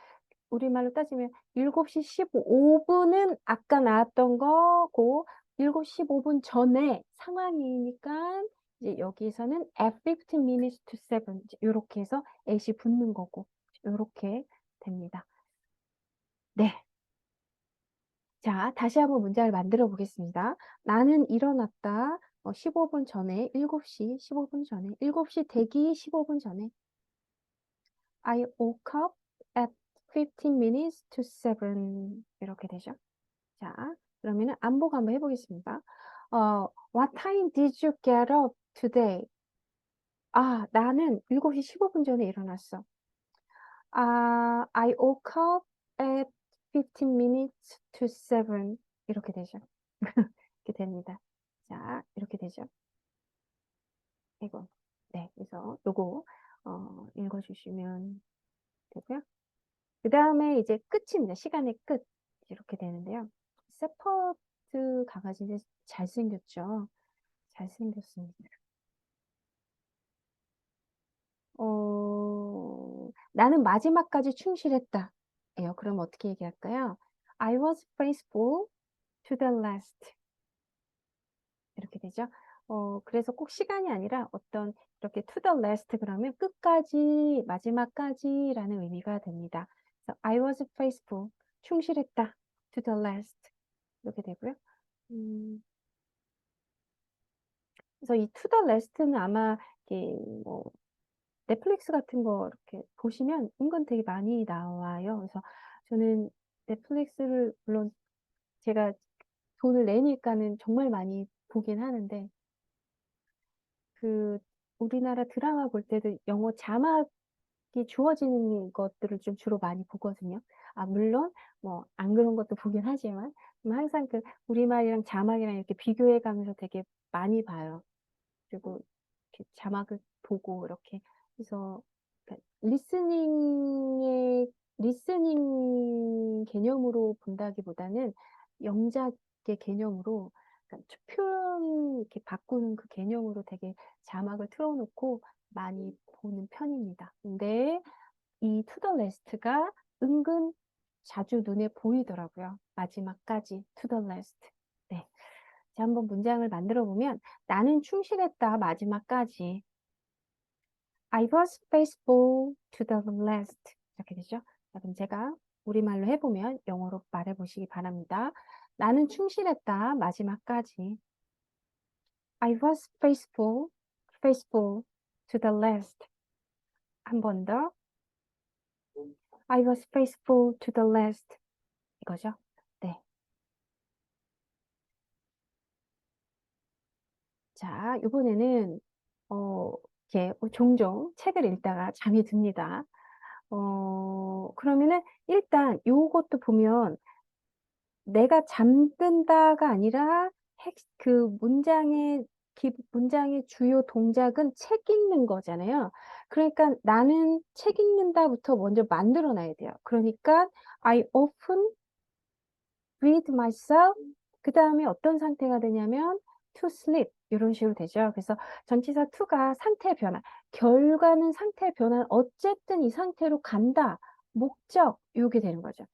우리말로 따지면 7시 15분은 아까 나왔던 거고, 7시 15분 전에 상황이니까, 이제 여기서는 at 15 minutes to 7, 이렇게 해서 at이 붙는 거고, 이렇게 됩니다. 네. 자, 다시 한번 문장을 만들어 보겠습니다. 나는 일어났다. 15분 전에, 7시 15분 전에, 7시 대기 15분 전에. I woke up at 15 minutes to 7. 이렇게 되죠. 자, 그러면은 안보고 한번 해보겠습니다. What time did you get up today? 나는 7시 15분 전에 일어났어. I woke up at 15 minutes to 7. 이렇게 되죠. 이렇게 됩니다. 자, 이렇게 되죠. 이거. 네, 그래서 요거 읽어주시면 되고요. 그 다음에 이제 끝입니다. 시간의 끝. 이렇게 되는데요. 세퍼드 강아지인데 잘생겼죠? 잘생겼습니다. 나는 마지막까지 충실했다. 예요. 그럼 어떻게 얘기할까요? I was faithful to the last. 이렇게 되죠. 그래서 꼭 시간이 아니라 어떤 이렇게 to the last 그러면 끝까지, 마지막까지라는 의미가 됩니다. 그래서 I was faithful, 충실했다, to the last 이렇게 되고요. 그래서 이 to the last는 아마 이게 뭐 넷플릭스 같은 거 이렇게 보시면 은근 되게 많이 나와요. 그래서 저는 넷플릭스를 물론 제가 돈을 내니까는 정말 많이 보긴 하는데 그 우리나라 드라마 볼 때도 영어 자막이 주어지는 것들을 좀 주로 많이 보거든요. 물론 뭐 안 그런 것도 보긴 하지만 항상 그 우리말이랑 자막이랑 이렇게 비교해 가면서 되게 많이 봐요. 그리고 이렇게 자막을 보고 이렇게 해서 리스닝에 리스닝 개념으로 본다기보다는 영작의 개념으로, 그러니까 표현 이렇게 바꾸는 그 개념으로 되게 자막을 틀어놓고 많이 보는 편입니다. 근데 이 To the Last가 은근 자주 눈에 보이더라고요. 마지막까지 To the Last. 네. 자, 한번 문장을 만들어 보면 나는 충실했다. 마지막까지. I was faithful to the last. 이렇게 되죠. 자, 그럼 제가 우리말로 해보면 영어로 말해보시기 바랍니다. 나는 충실했다. 마지막까지. I was faithful to the last. 한 번 더. I was faithful to the last. 이거죠. 네. 자, 이번에는 이렇게 종종 책을 읽다가 잠이 듭니다. 그러면은 일단 요것도 보면 내가 잠든다가 아니라 그 문장의 주요 동작은 책 읽는 거잖아요. 그러니까 나는 책 읽는다부터 먼저 만들어 놔야 돼요. 그러니까 I often read myself. 그 다음에 어떤 상태가 되냐면 to sleep. 이런 식으로 되죠. 그래서 전치사 to가 상태 변화. 결과는 상태 변화. 어쨌든 이 상태로 간다. 목적. 요게 되는 거죠.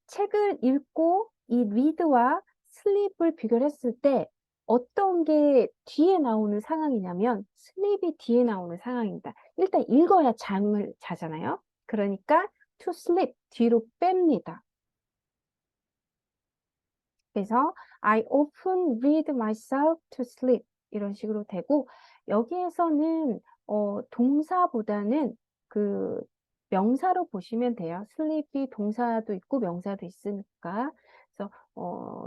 책을 읽고 이 read와 sleep을 비교를 했을 때 어떤 게 뒤에 나오는 상황이냐면 sleep이 뒤에 나오는 상황입니다. 일단 읽어야 잠을 자잖아요. 그러니까 to sleep 뒤로 뺍니다. 그래서 I often read myself to sleep 이런 식으로 되고 여기에서는 동사보다는 그 명사로 보시면 돼요. sleep이 동사도 있고 명사도 있으니까 그래서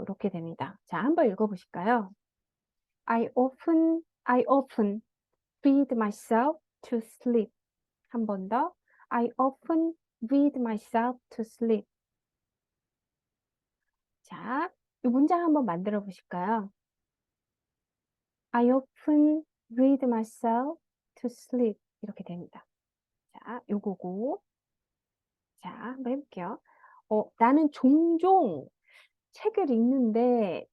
이렇게 됩니다. 자, 한번 읽어보실까요? I often read myself to sleep. 한 번 더. I often read myself to sleep. 자, 이 문장 한번 만들어 보실까요? I often read myself to sleep. 이렇게 됩니다. 자, 요거고. 자, 한번 해볼게요. 나는 종종 책을 읽는데,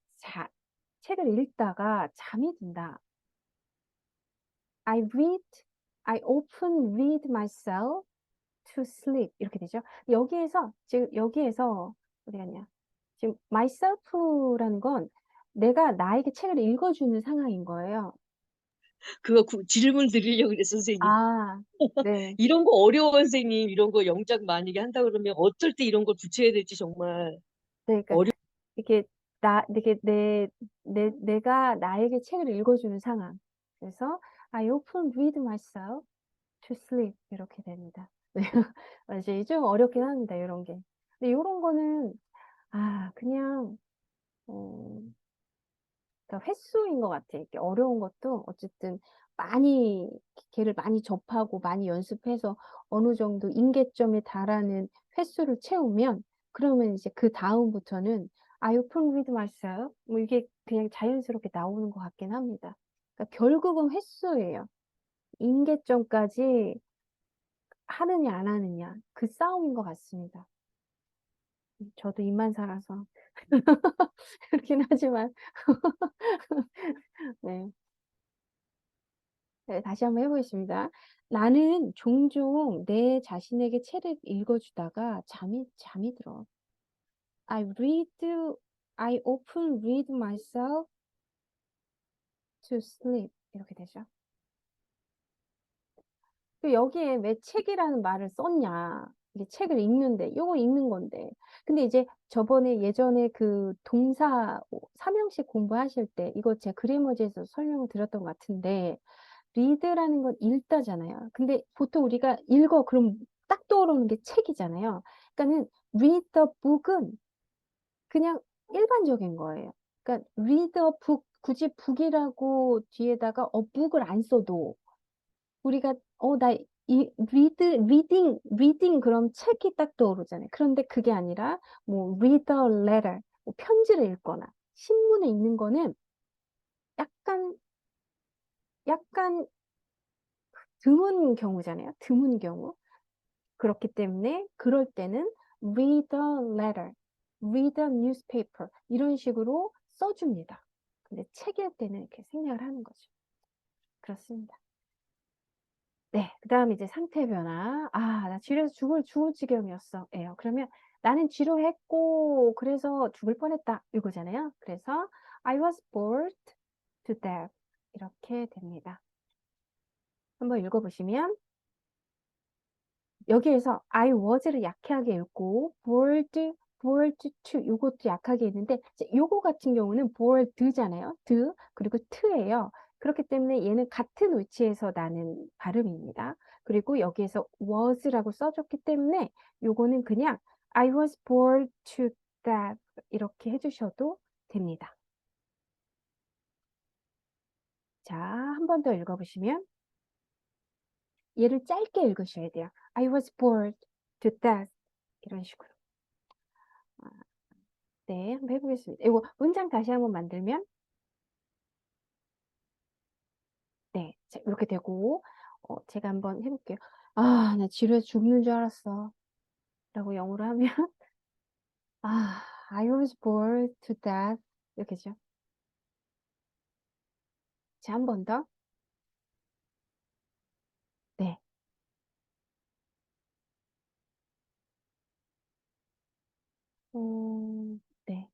책을 읽다가 잠이 든다. I often read myself to sleep. 이렇게 되죠. 여기에서, 어디 갔냐. 지금 myself라는 건 내가 나에게 책을 읽어주는 상황인 거예요. 그거 질문 드리려고 그랬어, 선생님. 아, 네. 이런 거 어려워, 선생님. 이런 거 영작 만약에 한다 그러면 어쩔 때 이런 걸 붙여야 될지 정말 네, 그러니까 어려. 이렇게 내가 나에게 책을 읽어주는 상황. 그래서 I often read myself to sleep 이렇게 됩니다. 네. 이제 좀 어렵긴 합니다. 이런 게. 근데 이런 거는 그냥 그러니까 횟수인 것 같아. 이렇게 어려운 것도 어쨌든 걔를 많이 접하고 많이 연습해서 어느 정도 임계점에 달하는 횟수를 채우면 그러면 이제 그 다음부터는 I often read myself 뭐 이게 그냥 자연스럽게 나오는 것 같긴 합니다. 그러니까 결국은 횟수예요. 임계점까지 하느냐 안 하느냐 그 싸움인 것 같습니다. 저도 입만 살아서 그렇긴 하지만 네. 네, 다시 한번 해보겠습니다. 나는 종종 내 자신에게 책을 읽어주다가 잠이 들어. I read, I often read myself to sleep. 이렇게 되죠. 여기에 왜 책이라는 말을 썼냐. 이게 책을 읽는데, 이거 읽는 건데. 근데 이제 예전에 그 동사 삼형식 공부하실 때, 이거 제가 그래머지에서 설명을 드렸던 것 같은데, 리드라는 건 읽다잖아요. 근데 보통 우리가 읽어 그럼 딱 떠오르는 게 책이잖아요. 그러니까는 read the book은 그냥 일반적인 거예요. 그러니까 read a book 굳이 book이라고 뒤에다가 book을 안 써도 우리가 reading 그럼 책이 딱 떠오르잖아요. 그런데 그게 아니라 뭐 read a letter 뭐 편지를 읽거나 신문을 읽는 거는 약간 드문 경우잖아요. 드문 경우. 그렇기 때문에 그럴 때는 read a letter, read a newspaper 이런 식으로 써줍니다. 근데 책일 때는 이렇게 생략을 하는 거죠. 그렇습니다. 네, 그 다음 이제 상태 변화. 아, 나 지루해서 죽을 지경이었어. 예요. 그러면 나는 지루했고, 그래서 죽을 뻔했다. 이거잖아요. 그래서 I was bored to death. 이렇게 됩니다. 한번 읽어보시면 여기에서 I was를 약하게 읽고 bored to 요것도 약하게 있는데 요거 같은 경우는 bored잖아요. 드 그리고 to예요. 그렇기 때문에 얘는 같은 위치에서 나는 발음입니다. 그리고 여기에서 was라고 써줬기 때문에 요거는 그냥 I was bored to death 이렇게 해주셔도 됩니다. 자, 한 번 더 읽어보시면 얘를 짧게 읽으셔야 돼요. I was bored to death 이런 식으로. 네, 한번 해보겠습니다. 이거 문장 다시 한번 만들면 네, 자, 이렇게 되고 제가 한번 해볼게요. 아, 나 지루해서 죽는 줄 알았어. 라고 영어로 하면 아, I was bored to death 이렇게죠. 자, 한 번 더. 네. 네.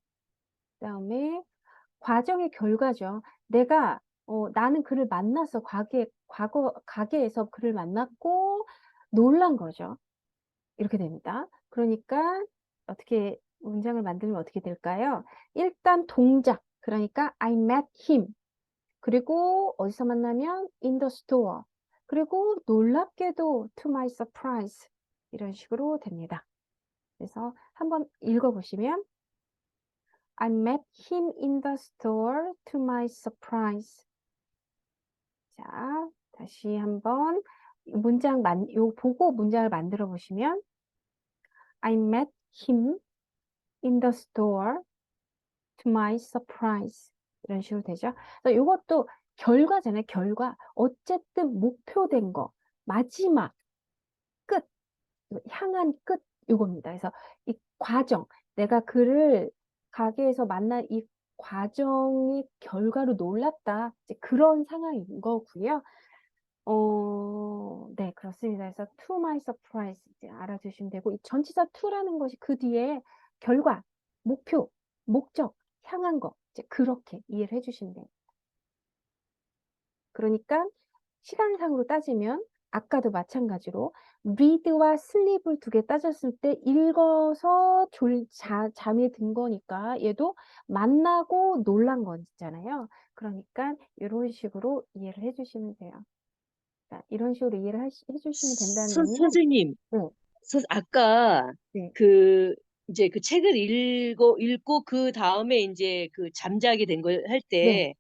그다음에 과정의 결과죠. 내가 나는 그를 만났어. 가게에서 그를 만났고 놀란 거죠. 이렇게 됩니다. 그러니까 어떻게 문장을 만들면 어떻게 될까요? 일단 동작, 그러니까 I met him. 그리고 어디서 만나면 in the store. 그리고 놀랍게도 to my surprise. 이런 식으로 됩니다. 그래서 한번 읽어보시면 I met him in the store to my surprise. 자, 다시 한번 요 보고 문장을 만들어 보시면 I met him in the store to my surprise. 이런 식으로 되죠. 그래서 이것도 결과잖아요. 결과. 어쨌든 목표된 거. 마지막. 끝. 향한 끝. 이겁니다. 그래서 이 과정. 내가 그를 가게에서 만난 이 과정의 결과로 놀랐다. 이제 그런 상황인 거고요. 네, 그렇습니다. 그래서 to my surprise 이제 알아두시면 되고, 이 전치사 to라는 것이 그 뒤에 결과, 목표, 목적, 향한 거, 이제 그렇게 이해를 해주시면 돼요. 그러니까 시간상으로 따지면 아까도 마찬가지로 read와 sleep을 두 개 따졌을 때 읽어서 잠이 든 거니까 얘도 만나고 놀란 거잖아요. 그러니까 이런 식으로 이해를 해주시면 돼요. 자, 이런 식으로 이해를 해주시면 된다는 얘기는 선생님, 네, 아까 네, 그 이제 그 책을 읽고 그 다음에 이제 그 잠자게 된 걸 할 네, 때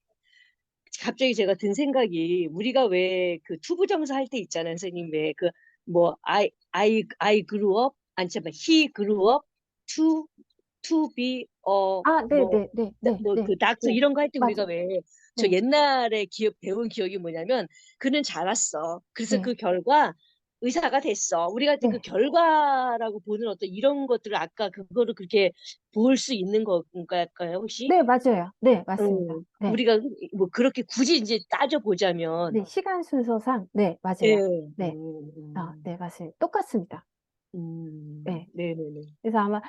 갑자기 제가 든 생각이 우리가 왜 그 투부정사 할 때 있잖아요, 선생님. 왜 그 뭐 I grew up 아니 잠깐 he grew up to be 아, 네, 뭐 네, 네, 네, 뭐 네, 그 닥터 네, 이런 거 할 때 우리가 맞아요. 왜 저 네, 옛날에 배운 기억이 뭐냐면 그는 자랐어. 그래서 네, 그 결과 의사가 됐어. 우리가 그 네. 결과라고 보는 어떤 이런 것들을 아까 그거를 그렇게 볼 수 있는 건가요, 혹시? 네, 맞아요. 네, 맞습니다. 네, 우리가 뭐 그렇게 굳이 이제 따져보자면, 네, 시간 순서상, 네, 예, 맞아요. 네, 네, 맞습니다. 똑같습니다. 네. 네네네. 그래서 아마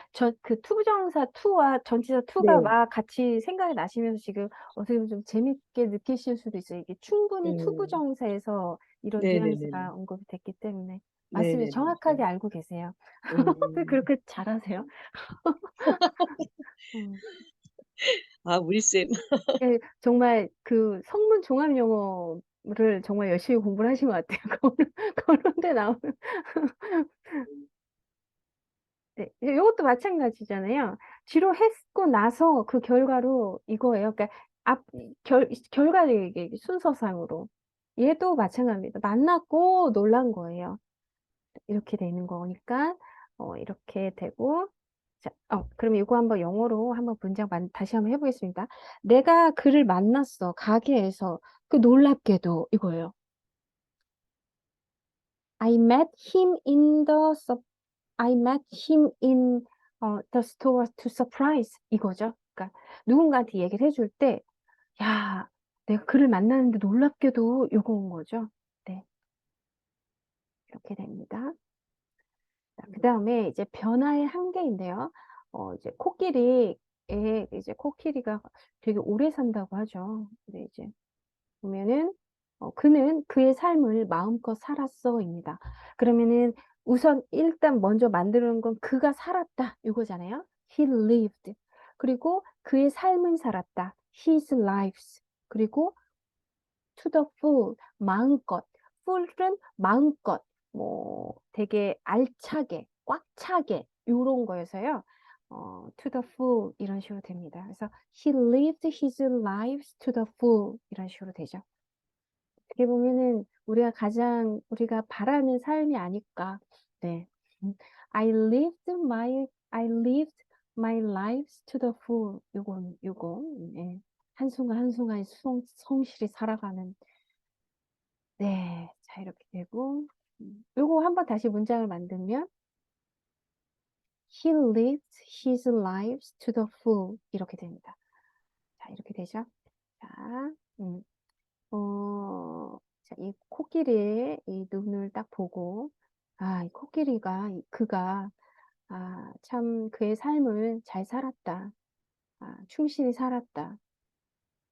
그 투부정사 투와 전치사 투가 네, 막 같이 생각이 나시면서 지금 어떻게 보면 좀 재밌게 느끼실 수도 있어요. 이게 충분히 음, 투부정사에서 이런 네네네. 뉘앙스가 언급이 됐기 때문에. 맞습니다. 네네네. 정확하게 알고 계세요. 어떻게 음. 그렇게 잘하세요? 음. 아, 우리 쌤. 예, 정말 그 성문 종합 영어를 정말 열심히 공부를 하신 것 같아요. 그런데 나오는. 네, 이것도 마찬가지잖아요. 지루했고 나서 그 결과로 이거예요. 그러니까 결과 이게 순서상으로. 얘도 마찬가지입니다. 만났고 놀란 거예요. 이렇게 되는 거니까 이렇게 되고 자, 그러면 이거 한번 영어로 한번 다시 한번 해보겠습니다. 내가 그를 만났어. 가게에서. 그 놀랍게도 이거예요. I met him in the I met him in the store to surprise 이거죠. 그러니까 누군가한테 얘기를 해줄 때, 야, 내가 그를 만났는데 놀랍게도 요거 온 거죠. 네, 이렇게 됩니다. 그 다음에 이제 변화의 한계인데요. 이제 코끼리가 되게 오래 산다고 하죠. 근데 이제 보면은 그는 그의 삶을 마음껏 살았어입니다. 그러면은 우선 일단 먼저 만드는 건 그가 살았다 이거잖아요. He lived. 그리고 그의 삶은 살았다. His lives. 그리고 to the full 마음껏. full은 마음껏 뭐 되게 알차게 꽉 차게 요런 거여서요. to the full 이런 식으로 됩니다. 그래서 he lived his lives to the full 이런 식으로 되죠. 어떻게 보면은 우리가 바라는 삶이 아닐까. 네. I lived my lives to the full. 요거. 네. 한순간 한순간에 성실히 살아가는. 네. 자, 이렇게 되고. 요거 한번 다시 문장을 만들면 He lived his lives to the full. 이렇게 됩니다. 자, 이렇게 되죠. 자, 자, 이 코끼리의 이 눈을 딱 보고, 이 코끼리가, 참 그의 삶을 잘 살았다. 충실히 살았다.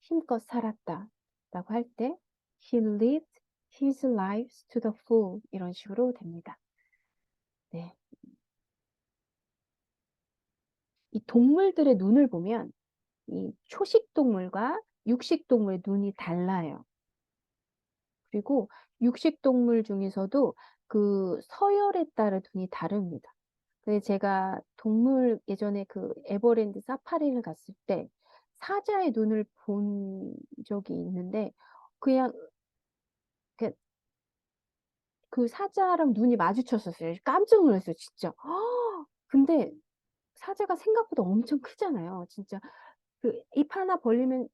힘껏 살았다. 라고 할 때, he lived his lives to the full. 이런 식으로 됩니다. 네. 이 동물들의 눈을 보면, 이 초식 동물과 육식 동물의 눈이 달라요. 그리고 육식 동물 중에서도 그 서열에 따라 눈이 다릅니다. 그래서 제가 예전에 그 에버랜드 사파리를 갔을 때 사자의 눈을 본 적이 있는데 그냥 그 사자랑 눈이 마주쳤었어요. 깜짝 놀랐어요, 진짜. 근데 사자가 생각보다 엄청 크잖아요. 진짜 그 입 하나 벌리면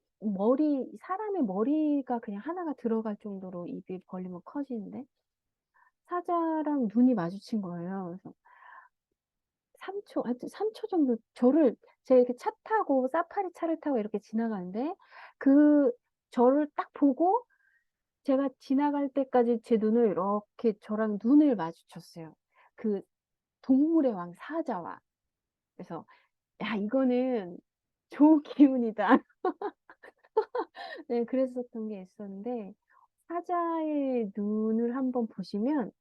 사람의 머리가 그냥 하나가 들어갈 정도로 입이 벌리면 커지는데 사자랑 눈이 마주친 거예요. 그래서 3초, 하여튼 3초 정도 제가 이렇게 사파리 차를 타고 이렇게 지나가는데 저를 딱 보고 제가 지나갈 때까지 제 눈을 이렇게 저랑 눈을 마주쳤어요. 그 동물의 왕 사자와. 그래서 야, 이거는 좋은 기운이다. 네, 그랬었던 게 있었는데 사자의 눈을 한번 보시면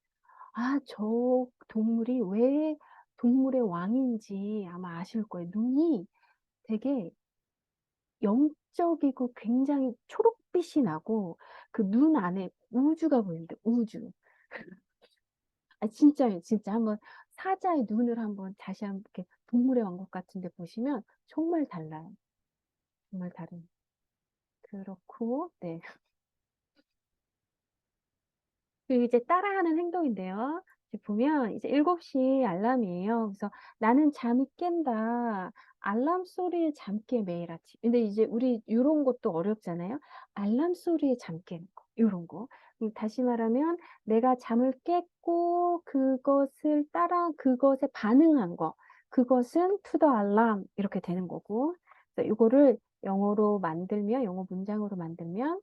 저 동물이 왜 동물의 왕인지 아마 아실 거예요. 눈이 되게 영적이고 굉장히 초록빛이 나고 그 눈 안에 우주가 보입니다. 우주. 진짜요. 진짜 한번 사자의 눈을 한번 다시 한번 이렇게 동물의 왕국 같은 데 보시면 정말 달라요. 정말 다른. 그렇고, 네. 그리고 이제 따라하는 행동인데요. 이제 보면 이제 7시 알람이에요. 그래서 나는 잠이 깬다. 알람 소리에 잠 깨 매일 아침. 근데 이제 우리 이런 것도 어렵잖아요. 알람 소리에 잠 깨는 거. 이런 거. 다시 말하면 내가 잠을 깼고 그것에 반응한 거. 그것은 to the alarm 이렇게 되는 거고. 그래서 이거를 영어 문장으로 만들면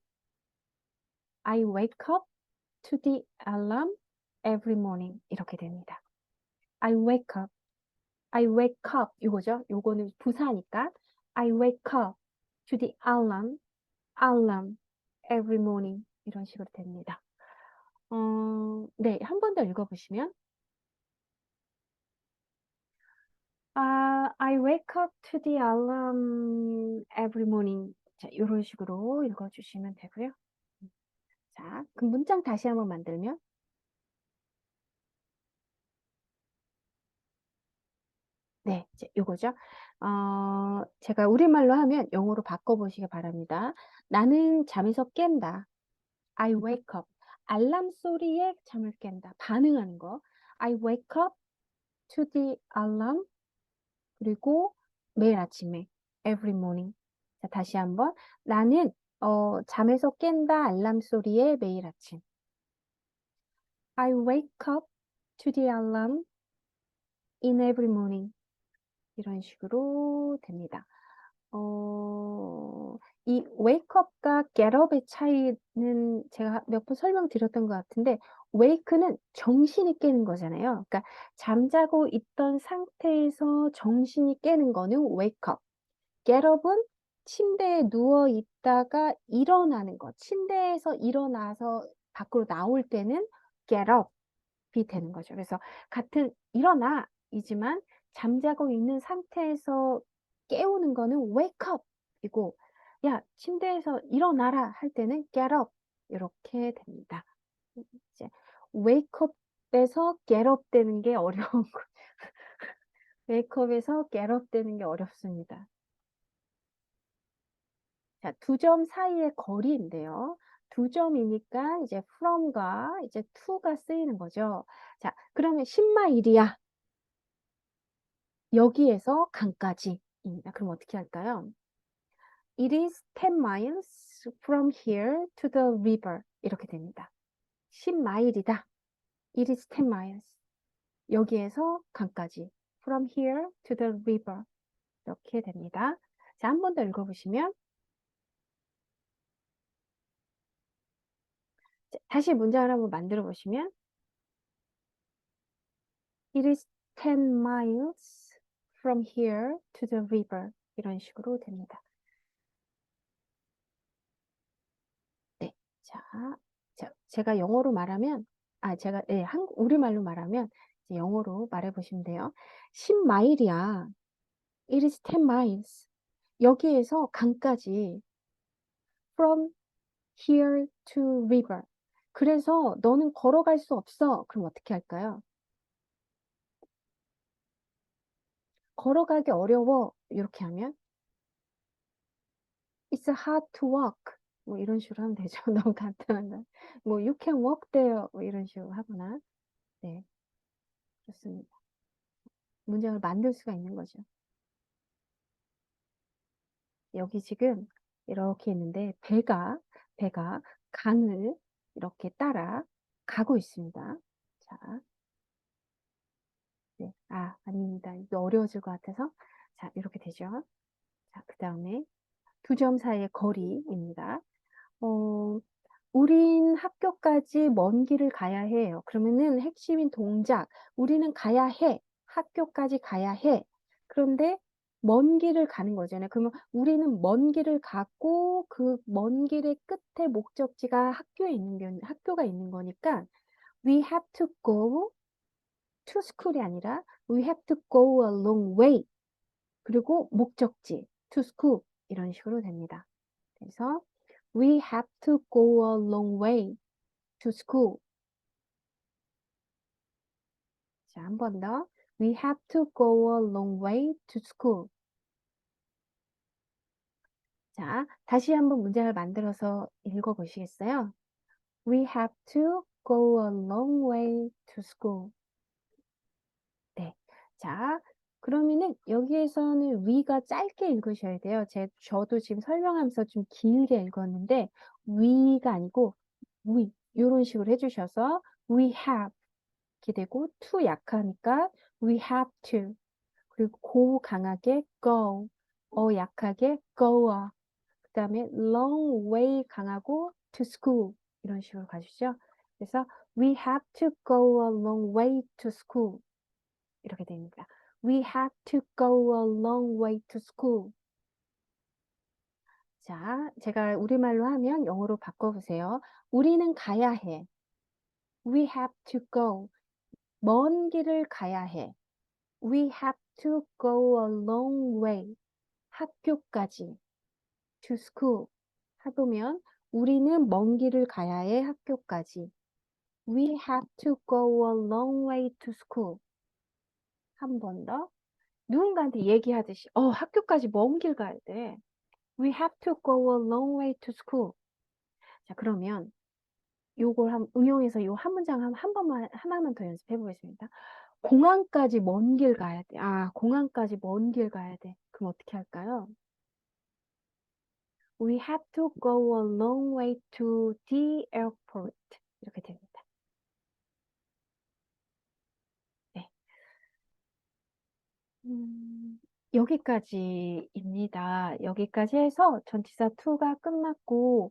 I wake up to the alarm every morning 이렇게 됩니다. I wake up, I wake up 이거죠. 요거는 부사니까 I wake up to the alarm every morning 이런 식으로 됩니다. 네, 한 번 더 읽어보시면 I wake up to the alarm every morning. 자, 이런 식으로 읽어주시면 되고요. 자, 그럼 문장 다시 한번 만들면 네, 이제 요거죠. 제가 우리말로 하면 영어로 바꿔보시기 바랍니다. 나는 잠에서 깬다. I wake up. 알람 소리에 잠을 깬다. 반응하는 거. I wake up to the alarm. 그리고 매일 아침에 every morning. 자, 다시 한번. 나는 잠에서 깬다. 알람 소리에 매일 아침. I wake up to the alarm in every morning. 이런 식으로 됩니다. 이 wake up과 get up의 차이는 제가 몇 번 설명드렸던 것 같은데, wake는 정신이 깨는 거잖아요. 그러니까 잠자고 있던 상태에서 정신이 깨는 거는 wake up. get up은 침대에 누워 있다가 일어나는 것. 침대에서 일어나서 밖으로 나올 때는 get up이 되는 거죠. 그래서 같은 일어나 이지만 잠자고 있는 상태에서 깨우는 거는 wake up 이고, 야, 침대에서 일어나라 할 때는 get up 이렇게 됩니다. 이제 wake up에서 get up 되는 게 어려운 거. wake up에서 get up 되는 게 어렵습니다. 자, 두 점 사이의 거리인데요. 두 점이니까 이제 from과 이제 to가 쓰이는 거죠. 자, 그러면 10마일이야. 여기에서 강까지입니다. 그럼 어떻게 할까요? It is 10 miles from here to the river. 이렇게 됩니다. 10마일이다. It is 10 miles. 여기에서 강까지. From here to the river. 이렇게 됩니다. 자, 한 번 더 읽어보시면, 자, 다시 문장을 한번 만들어 보시면, It is 10 miles from here to the river. 이런 식으로 됩니다. 네. 자, 제가 영어로 말하면, 제가, 예, 우리말로 말하면, 이제 영어로 말해 보시면 돼요. 10마일이야. It is 10 miles. 여기에서 강까지. From here to river. 그래서 너는 걸어갈 수 없어. 그럼 어떻게 할까요? 걸어가기 어려워. 이렇게 하면 It's hard to walk. 뭐 이런 식으로 하면 되죠. 너무 간단한가? 뭐 you can walk there. 뭐 이런 식으로 하거나. 네, 좋습니다. 문장을 만들 수가 있는 거죠. 여기 지금 이렇게 있는데 배가 강을 이렇게 따라 가고 있습니다. 자, 네, 아닙니다. 이게 어려워질 것 같아서. 자, 이렇게 되죠. 자, 그 다음에 두 점 사이의 거리입니다. 우린 학교까지 먼 길을 가야 해요. 그러면은 핵심인 동작, 우리는 가야 해. 학교까지 가야 해. 그런데 먼 길을 가는 거잖아요. 그러면 우리는 먼 길을 가고 그 먼 길의 끝에 목적지가 학교가 있는 거니까 we have to go to school이 아니라 we have to go a long way. 그리고 목적지 to school 이런 식으로 됩니다. 그래서 we have to go a long way to school. 자, 한 번 더. We have to go a long way to school. 자, 다시 한번 문장을 만들어서 읽어보시겠어요? We have to go a long way to school. 네. 자, 그러면은 여기에서는 we가 짧게 읽으셔야 돼요. 저도 지금 설명하면서 좀 길게 읽었는데 we가 아니고 we 이런 식으로 해주셔서 we have 이렇게 되고 to 약하니까 we have to 그리고 go 강하게 go 약하게 goer 그 다음에 long way 강하고 to school 이런 식으로 가주죠. 그래서 we have to go a long way to school 이렇게 됩니다. We have to go a long way to school. 자, 제가 우리말로 하면 영어로 바꿔보세요. 우리는 가야 해. We have to go. 먼 길을 가야 해. We have to go a long way. 학교까지. To school. 해보면 우리는 먼 길을 가야 해. 학교까지. We have to go a long way to school. 한 번 더. 누군가한테 얘기하듯이 학교까지 먼 길 가야 돼. We have to go a long way to school. 자, 그러면 요걸 응용해서 요 한 문장 한 번만 하나만 더 연습해 보겠습니다. 공항까지 먼 길 가야 돼. 공항까지 먼 길 가야 돼. 그럼 어떻게 할까요? We have to go a long way to the airport. 이렇게 됩니다. 여기까지입니다. 여기까지 해서 전치사 2가 끝났고,